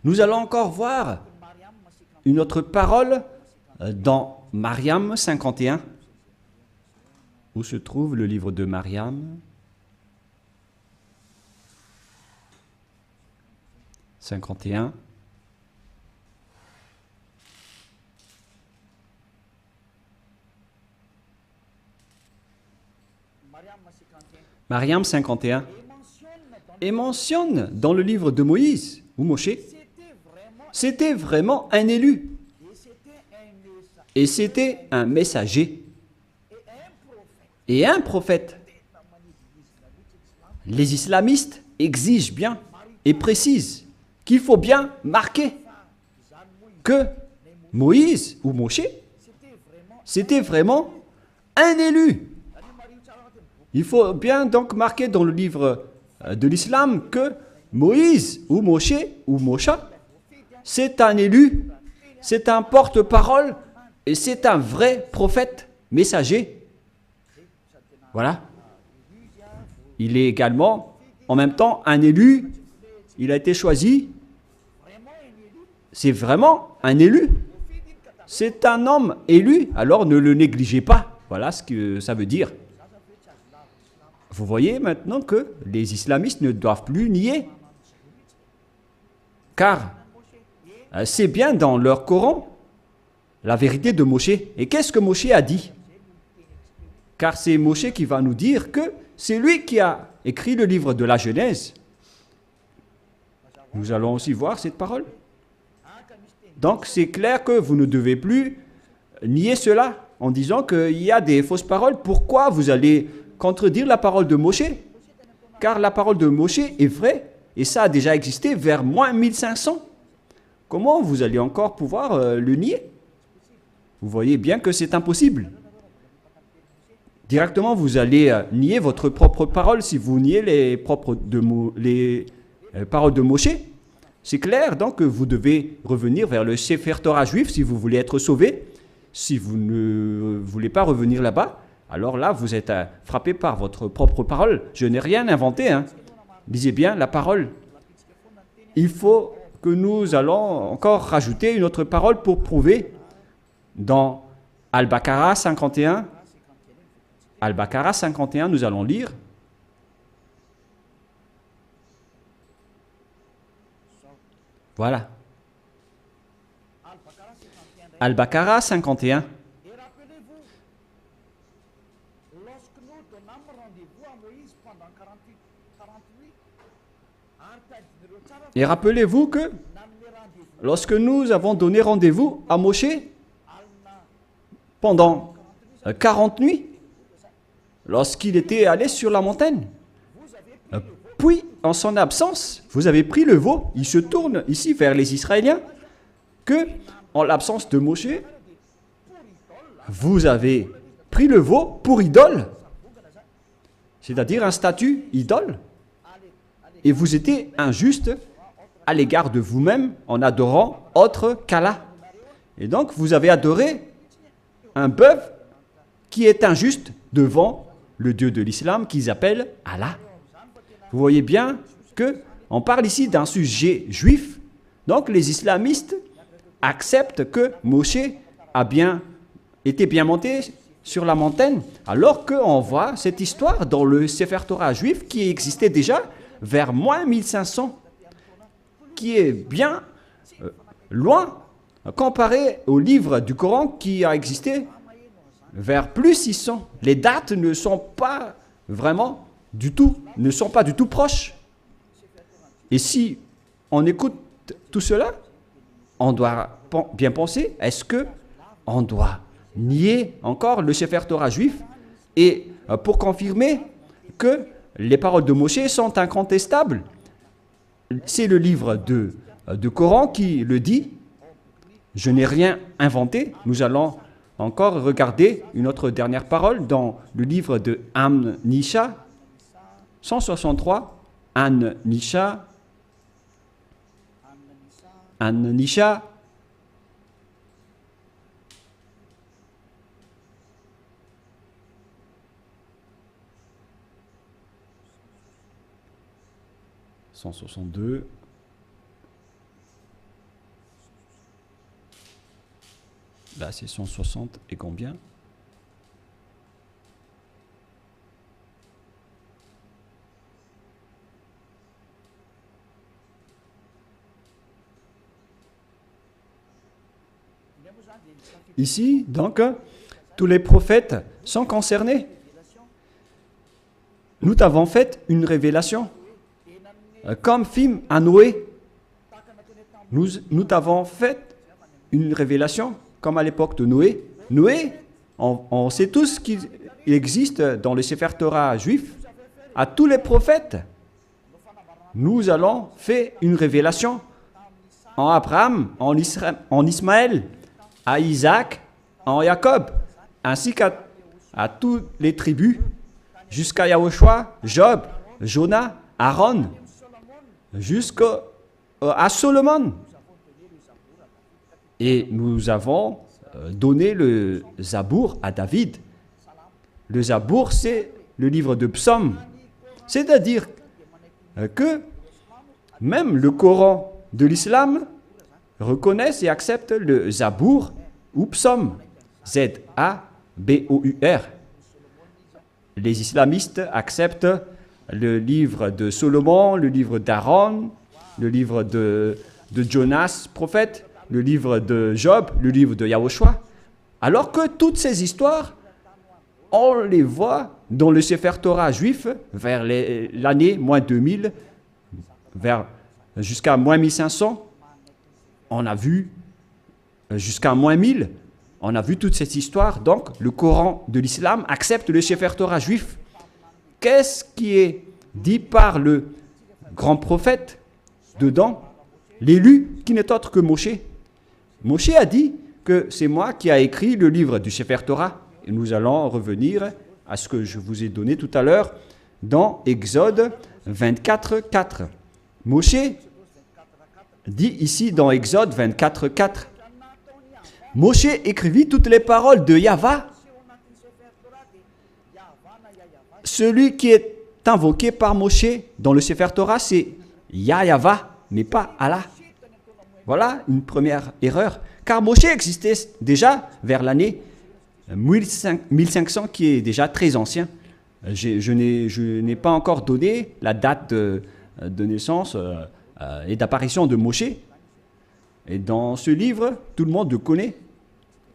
Nous allons encore voir une autre parole dans Mariam 51. Où se trouve le livre de Mariam 51. Mariam 51. Et mentionne dans le livre de Moïse ou Moshe, c'était vraiment un élu. Et c'était un messager. Et un prophète. Les islamistes exigent bien et précisent qu'il faut bien marquer que Moïse ou Moshe c'était vraiment un élu. Il faut bien donc marquer dans le livre de l'islam que Moïse ou Moshe ou Mosha, c'est un élu, c'est un porte-parole et c'est un vrai prophète, messager. Voilà. Il est également en même temps un élu, il a été choisi. C'est vraiment un élu. C'est un homme élu, alors ne le négligez pas. Voilà ce que ça veut dire. Vous voyez maintenant que les islamistes ne doivent plus nier. Car c'est bien dans leur Coran la vérité de Moshe. Et qu'est-ce que Moshe a dit? Car c'est Moshe qui va nous dire que c'est lui qui a écrit le livre de la Genèse. Nous allons aussi voir cette parole. Donc c'est clair que vous ne devez plus nier cela en disant qu'il y a des fausses paroles. Pourquoi vous allez contredire la parole de Moshe? Car la parole de Moshe est vraie et ça a déjà existé vers moins 1500. Comment vous allez encore pouvoir le nier? Vous voyez bien que c'est impossible. Directement, vous allez nier votre propre parole si vous niez les paroles de Moshe. C'est clair, donc vous devez revenir vers le Sefer Torah juif si vous voulez être sauvé. Si vous ne voulez pas revenir là-bas, alors là, vous êtes frappé par votre propre parole. Je n'ai rien inventé. Lisez bien la parole. Il faut que nous allons encore rajouter une autre parole pour prouver dans Al-Baqarah 51. Al-Baqarah 51, nous allons lire. Voilà. Al-Baqarah 51. Et rappelez-vous que lorsque nous avons donné rendez-vous à Moshe pendant 40 nuits, lorsqu'il était allé sur la montagne, puis en son absence, vous avez pris le veau. Il se tourne ici vers les Israéliens que, en l'absence de Moshe, vous avez pris le veau pour idole, c'est-à-dire un statut idole, et vous étiez injuste à l'égard de vous-même en adorant autre qu'Allah. Et donc, vous avez adoré un bœuf qui est injuste devant le Dieu de l'islam qu'ils appellent Allah. Vous voyez bien qu'on parle ici d'un sujet juif. Donc, les islamistes acceptent que Moshe était bien monté sur la montagne, alors qu'on voit cette histoire dans le Sefer Torah juif qui existait déjà vers moins 1500, qui est bien loin comparé au livre du Coran qui a existé vers plus 600. Les dates ne sont pas vraiment ne sont pas du tout proches. Et si on écoute tout cela, on doit bien penser, est-ce que on doit nier encore le Sefer Torah juif et pour confirmer que les paroles de Moshe sont incontestables? C'est le livre de Coran qui le dit. Je n'ai rien inventé. Nous allons encore regarder une autre dernière parole dans le livre de An-Nisha 163. An-Nisha 162. Là, c'est 160 et combien? Ici, donc, tous les prophètes sont concernés. Nous t'avons fait une révélation. Comme film à Noé, nous t'avons fait une révélation, comme à l'époque de Noé. Noé, on sait tous qu'il existe dans le Sefer Torah juif, à tous les prophètes. Nous allons faire une révélation en Abraham, en Ismaël, à Isaac, en Jacob, ainsi à toutes les tribus, jusqu'à Yahushua, Job, Jonah, Aaron, jusqu'à Solomon. Et nous avons donné le Zabour à David. Le Zabour, c'est le livre de psaumes. C'est-à-dire que même le Coran de l'islam reconnaît et accepte le Zabour ou psaume. Z-A-B-O-U-R. Les islamistes acceptent le livre de Solomon, le livre d'Aaron, le livre de Jonas, prophète, le livre de Job, le livre de Yahushua. Alors que toutes ces histoires, on les voit dans le Sefer Torah juif vers l'année moins 2000, jusqu'à moins 1500. On a vu jusqu'à moins 1000. On a vu toute cette histoire. Donc, le Coran de l'islam accepte le Sefer Torah juif. Qu'est-ce qui est dit par le grand prophète dedans? L'élu qui n'est autre que Moshe. Moshe a dit que c'est moi qui ai écrit le livre du Sefer Torah. Et nous allons revenir à ce que je vous ai donné tout à l'heure dans Exode 24, 4. Moshe dit ici dans Exode 24, 4. Moshe écrivit toutes les paroles de Yahva. Celui qui est invoqué par Moshe dans le Sefer Torah, c'est Yahva, mais pas Allah. Voilà une première erreur. Car Moshe existait déjà vers l'année 1500, qui est déjà très ancien. Je n'ai pas encore donné la date de naissance et d'apparition de Moshe. Et dans ce livre, tout le monde le connaît.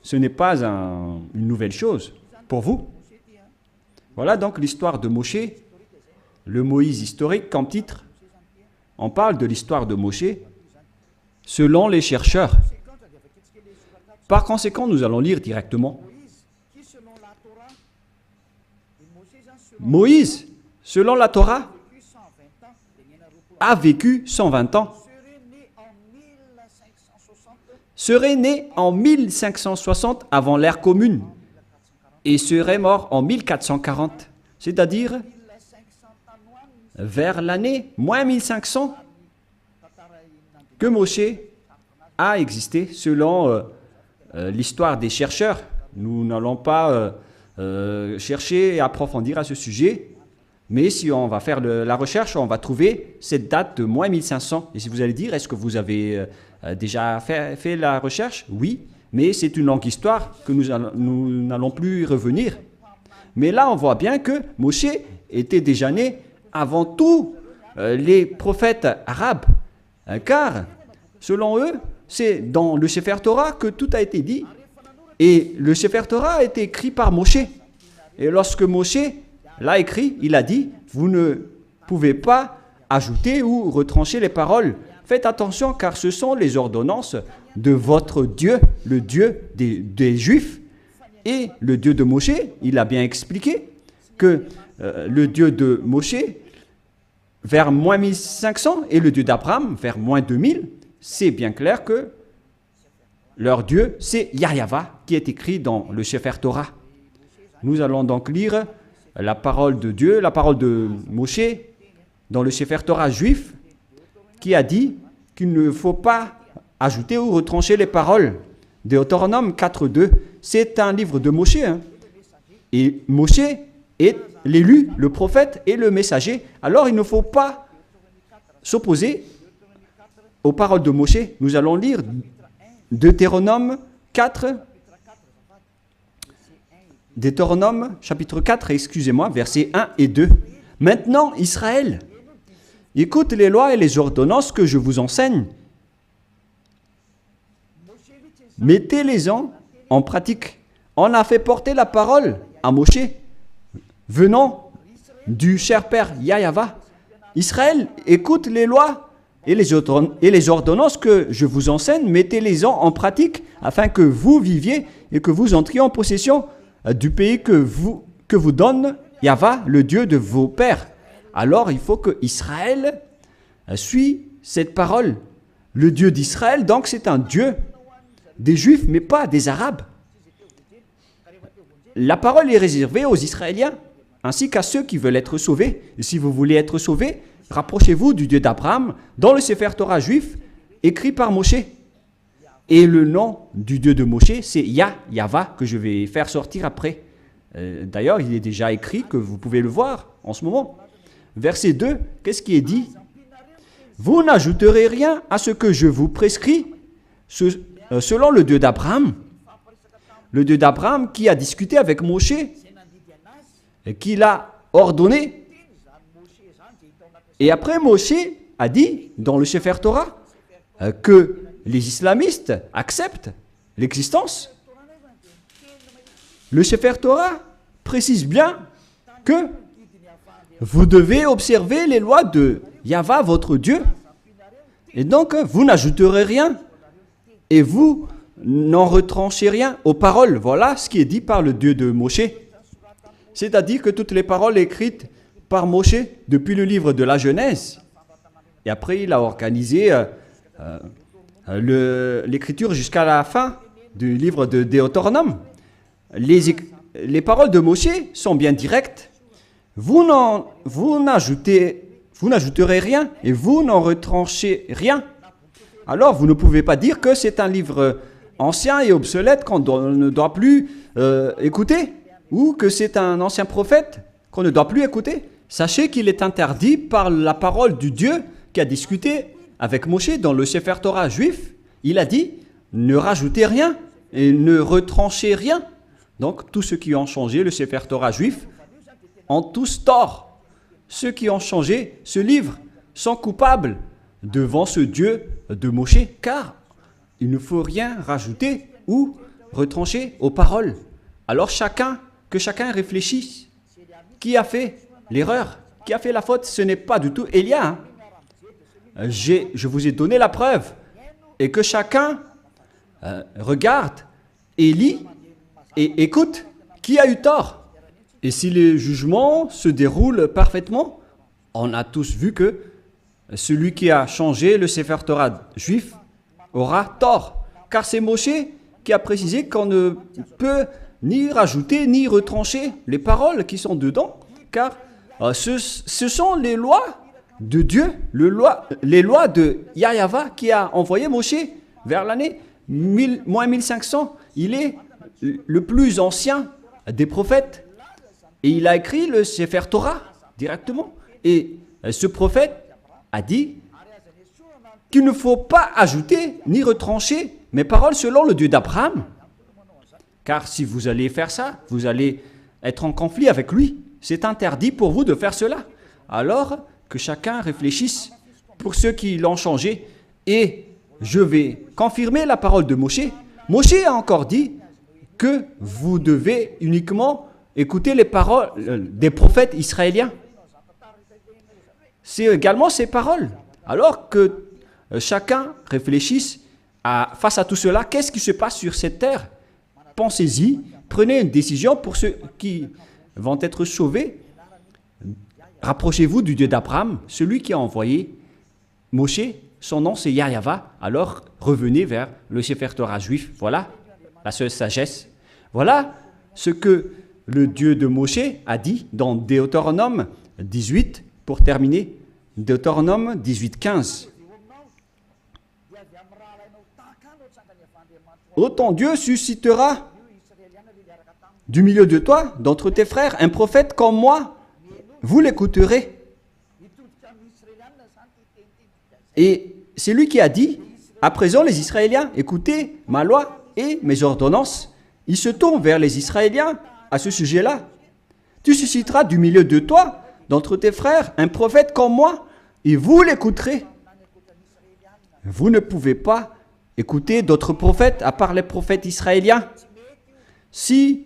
Ce n'est pas une nouvelle chose pour vous. Voilà donc l'histoire de Moshe, le Moïse historique comme titre. On parle de l'histoire de Moshe selon les chercheurs. Par conséquent, nous allons lire directement. Moïse, selon la Torah, a vécu 120 ans. Serait né en 1560 avant l'ère commune et serait mort en 1440, c'est-à-dire vers l'année moins 1500 que Moshe a existé selon l'histoire des chercheurs. Nous n'allons pas chercher et approfondir à ce sujet, mais si on va faire la recherche, on va trouver cette date de moins 1500. Et si vous allez dire, est-ce que vous avez déjà fait la recherche? Oui, mais c'est une longue histoire que nous n'allons plus revenir. Mais là, on voit bien que Moshe était déjà né avant tous les prophètes arabes, car selon eux, c'est dans le Sefer Torah que tout a été dit. Et le Sefer Torah a été écrit par Moshe. Et lorsque Moshe l'a écrit, il a dit, vous ne pouvez pas ajouter ou retrancher les paroles. Faites attention car ce sont les ordonnances de votre Dieu, le Dieu des Juifs. Et le Dieu de Moshe, il a bien expliqué que le Dieu de Moshe, vers moins 1500, et le Dieu d'Abraham, vers moins 2000, c'est bien clair que leur Dieu, c'est Yahva, qui est écrit dans le Sefer Torah. Nous allons donc lire la parole de Dieu, la parole de Moshe, dans le Sefer Torah juif, qui a dit qu'il ne faut pas ajouter ou retrancher les paroles. Deutéronome 4.2, c'est un livre de Moshe. Et Moshe est l'élu, le prophète et le messager. Alors il ne faut pas s'opposer aux paroles de Moshe. Nous allons lire Deutéronome 4, Deutéronome chapitre 4, excusez-moi, versets 1 et 2. Maintenant, Israël, écoute les lois et les ordonnances que je vous enseigne. Mettez-les-en en pratique. On a fait porter la parole à Moshe, venant du cher père Yahva. Israël, écoute les lois et les ordonnances que je vous enseigne. Mettez-les-en en pratique afin que vous viviez et que vous entriez en possession du pays que vous donne Yahva, le Dieu de vos pères. Alors il faut que Israël suive cette parole. Le Dieu d'Israël, donc c'est un Dieu des Juifs, mais pas des Arabes. la parole est réservée aux Israéliens, ainsi qu'à ceux qui veulent être sauvés. Et si vous voulez être sauvés, rapprochez-vous du Dieu d'Abraham dans le Sefer Torah juif, écrit par Moshe. Et le nom du Dieu de Moshe, c'est Yahva, que je vais faire sortir après. D'ailleurs, il est déjà écrit, que vous pouvez le voir en ce moment. Verset 2, qu'est-ce qui est dit? Vous n'ajouterez rien à ce que je vous prescris, selon le Dieu d'Abraham. Le Dieu d'Abraham qui a discuté avec Moshe, et qui l'a ordonné. Et après, Moshe a dit, dans le Sefer Torah, que les islamistes acceptent l'existence. Le Sefer Torah précise bien que vous devez observer les lois de Yahva, votre Dieu. Et donc, vous n'ajouterez rien. Et vous n'en retranchez rien aux paroles. Voilà ce qui est dit par le Dieu de Moshe. C'est-à-dire que toutes les paroles écrites par Moshe depuis le livre de la Genèse. Et après, il a organisé l'écriture jusqu'à la fin du livre de Deutéronome. Les paroles de Moshe sont bien directes. Vous n'ajouterez rien et vous n'en retranchez rien. Alors, vous ne pouvez pas dire que c'est un livre ancien et obsolète qu'on ne doit plus écouter, ou que c'est un ancien prophète qu'on ne doit plus écouter. Sachez qu'il est interdit par la parole du Dieu qui a discuté avec Moshe dans le Sefer Torah juif. Il a dit, ne rajoutez rien et ne retranchez rien. Donc, tous ceux qui ont changé le Sefer Torah juif ont tous tort. Ceux qui ont changé ce livre sont coupables devant ce Dieu de Moshe, car il ne faut rien rajouter ou retrancher aux paroles. Alors que chacun réfléchisse. Qui a fait l'erreur? Qui a fait la faute? Ce n'est pas du tout Élia. Je vous ai donné la preuve. Et que chacun regarde et lit et écoute qui a eu tort. Et si les jugements se déroulent parfaitement, on a tous vu que celui qui a changé le Sefer Torah juif aura tort. Car c'est Moshe qui a précisé qu'on ne peut ni rajouter ni retrancher les paroles qui sont dedans. Car ce sont les lois de Dieu, les lois de Yahva qui a envoyé Moshe vers l'année 1500. Il est le plus ancien des prophètes. Et il a écrit le Sefer Torah directement. Et ce prophète a dit qu'il ne faut pas ajouter ni retrancher mes paroles selon le Dieu d'Abraham. Car si vous allez faire ça, vous allez être en conflit avec lui. C'est interdit pour vous de faire cela. Alors que chacun réfléchisse pour ceux qui l'ont changé. Et je vais confirmer la parole de Moshe. Moshe a encore dit que vous devez uniquement écouter les paroles des prophètes israéliens. C'est également ces paroles. Alors que chacun réfléchisse face à tout cela, qu'est-ce qui se passe sur cette terre? Pensez-y, prenez une décision pour ceux qui vont être sauvés. Rapprochez-vous du Dieu d'Abraham, celui qui a envoyé Moshe. Son nom c'est Yahva. Alors revenez vers le Sefer Torah juif. Voilà la seule sagesse. Voilà ce que le Dieu de Moshe a dit dans Deutéronome 18, pour terminer. Deutéronome 18, 15. Ô ton Dieu suscitera du milieu de toi, d'entre tes frères, un prophète comme moi. Vous l'écouterez. Et c'est lui qui a dit, à présent les Israéliens, écoutez ma loi et mes ordonnances. Il se tourne vers les Israéliens à ce sujet-là. Tu susciteras du milieu de toi, d'entre tes frères, un prophète comme moi, et vous l'écouterez. Vous ne pouvez pas écouter d'autres prophètes à part les prophètes israéliens. Si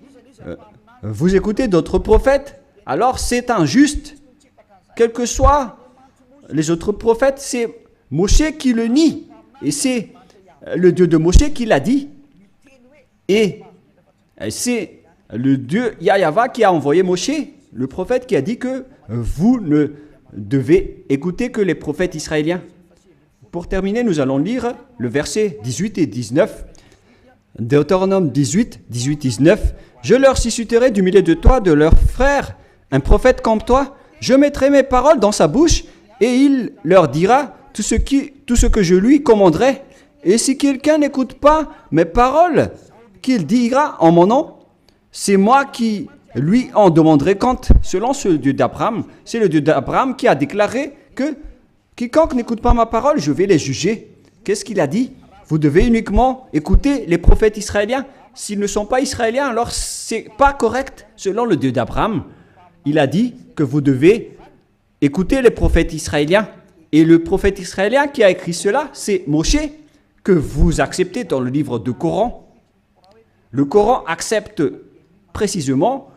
vous écoutez d'autres prophètes, alors c'est injuste. Quels que soient les autres prophètes, c'est Moshe qui le nie. Et c'est le Dieu de Moshe qui l'a dit. Et c'est le Dieu Yahva qui a envoyé Moshe, le prophète, qui a dit que vous ne devez écouter que les prophètes israéliens. Pour terminer, nous allons lire le verset 18 et 19. Deutéronome 18, 18, 19. Je leur susciterai du milieu de toi, de leurs frères, un prophète comme toi. Je mettrai mes paroles dans sa bouche et il leur dira tout ce que je lui commanderai. Et si quelqu'un n'écoute pas mes paroles qu'il dira en mon nom, c'est moi qui lui en demanderai compte. Selon ce Dieu d'Abraham, c'est le Dieu d'Abraham qui a déclaré que quiconque n'écoute pas ma parole, je vais les juger. Qu'est-ce qu'il a dit? Vous devez uniquement écouter les prophètes israéliens. S'ils ne sont pas israéliens, alors c'est pas correct. Selon le Dieu d'Abraham, il a dit que vous devez écouter les prophètes israéliens. Et le prophète israélien qui a écrit cela, c'est Moshe, que vous acceptez dans le livre du Coran. Le Coran accepte précisément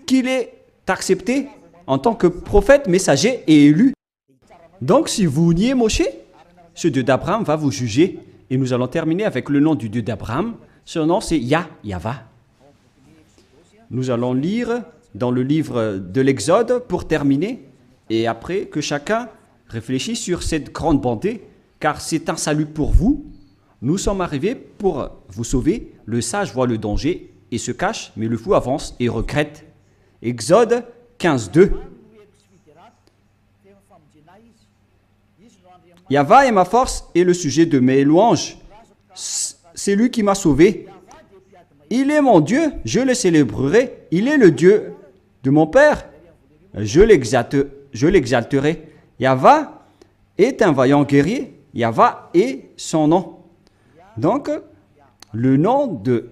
qu'il est accepté en tant que prophète, messager et élu. Donc si vous niez Moshe, ce Dieu d'Abraham va vous juger. Et nous allons terminer avec le nom du Dieu d'Abraham. Son nom c'est Yahva. Nous allons lire dans le livre de l'Exode pour terminer. Et après que chacun réfléchisse sur cette grande bonté, car c'est un salut pour vous. Nous sommes arrivés pour vous sauver. Le sage voit le danger et se cache, mais le fou avance et regrette. Exode 15, 2. Yahva est ma force et le sujet de mes louanges. C'est lui qui m'a sauvé. Il est mon Dieu, je le célébrerai. Il est le Dieu de mon Père. Je l'exalterai. Yahva est un vaillant guerrier. Yahva est son nom. Donc, le nom de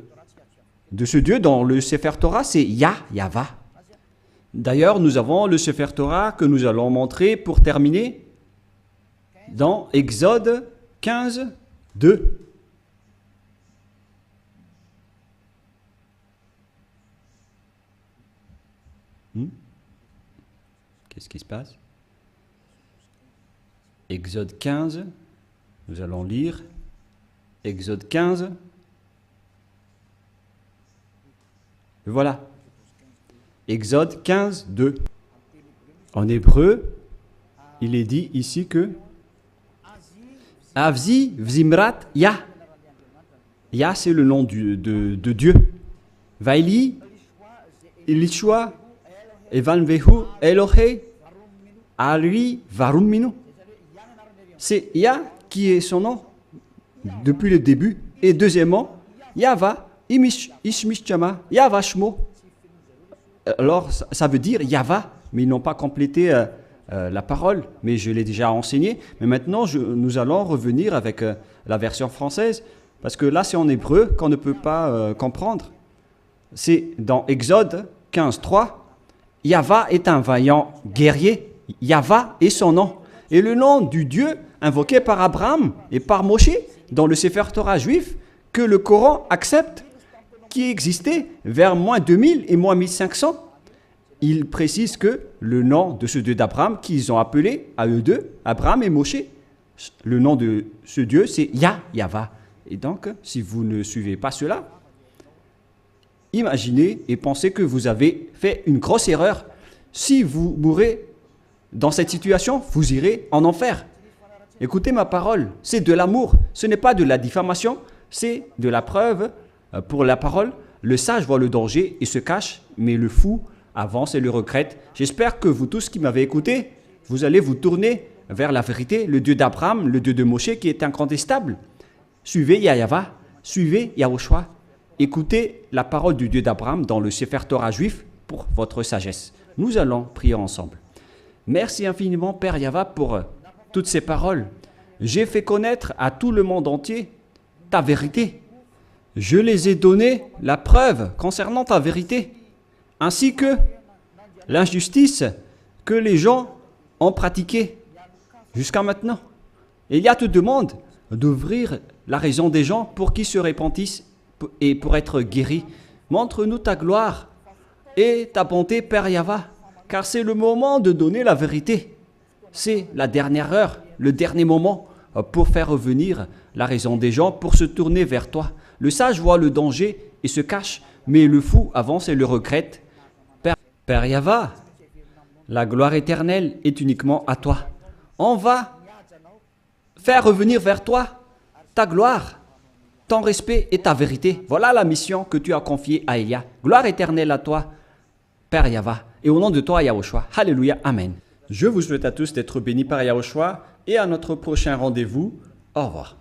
ce Dieu dans le Sefer Torah, c'est Yahva. D'ailleurs, nous avons le Sefer Torah que nous allons montrer pour terminer dans Exode 15, 2. Qu'est-ce qui se passe? Exode 15, nous allons lire Exode 15. Voilà. Exode 15, 2. En hébreu, il est dit ici que Avzi Vzimrat Yah. Yah, c'est le nom de Dieu. Vaili, Ilishua, Evanvehu, Elohe, Ari, Varuminu. C'est Yah qui est son nom depuis le début. Et deuxièmement, Yahva, Ishmishchama, Yahva Shmo. Alors, ça veut dire Yahva, mais ils n'ont pas complété la parole, mais je l'ai déjà enseigné. Mais maintenant, nous allons revenir avec la version française, parce que là, c'est en hébreu qu'on ne peut pas comprendre. C'est dans Exode 15, 3. Yahva est un vaillant guerrier. Yahva est son nom. Et le nom du Dieu invoqué par Abraham et par Moshe dans le Sefer Torah juif, que le Coran accepte, qui existait vers moins 2000 et moins 1500. Il précise que le nom de ce Dieu d'Abraham qu'ils ont appelé à eux deux, Abraham et Moshe, le nom de ce Dieu, c'est Yahva. Et donc, si vous ne suivez pas cela, imaginez et pensez que vous avez fait une grosse erreur. Si vous mourrez dans cette situation, vous irez en enfer. Écoutez ma parole, c'est de l'amour, ce n'est pas de la diffamation, c'est de la preuve pour la parole. Le sage voit le danger et se cache, mais le fou avance et le regrette. J'espère que vous tous qui m'avez écouté, vous allez vous tourner vers la vérité, le Dieu d'Abraham, le Dieu de Moshe qui est incontestable. Suivez Yahva, suivez Yahushua. Écoutez la parole du Dieu d'Abraham dans le Sefer Torah juif pour votre sagesse. Nous allons prier ensemble. Merci infiniment, Père Yahva, pour toutes ces paroles. J'ai fait connaître à tout le monde entier ta vérité. Je les ai donné la preuve concernant ta vérité, ainsi que l'injustice que les gens ont pratiquée jusqu'à maintenant. Et il y a te demande d'ouvrir la raison des gens pour qu'ils se repentissent et pour être guéris. Montre-nous ta gloire et ta bonté, Père Yahva, car c'est le moment de donner la vérité. C'est la dernière heure, le dernier moment pour faire revenir la raison des gens, pour se tourner vers toi. Le sage voit le danger et se cache, mais le fou avance et le regrette. Père Yahva, la gloire éternelle est uniquement à toi. On va faire revenir vers toi ta gloire ton respect et ta vérité. Voilà la mission que tu as confiée à Elia. Gloire éternelle à toi, Père Yahva. Et au nom de toi, Yahushua. Alléluia. Amen. Je vous souhaite à tous d'être bénis par Yahushua et à notre prochain rendez-vous. Au revoir.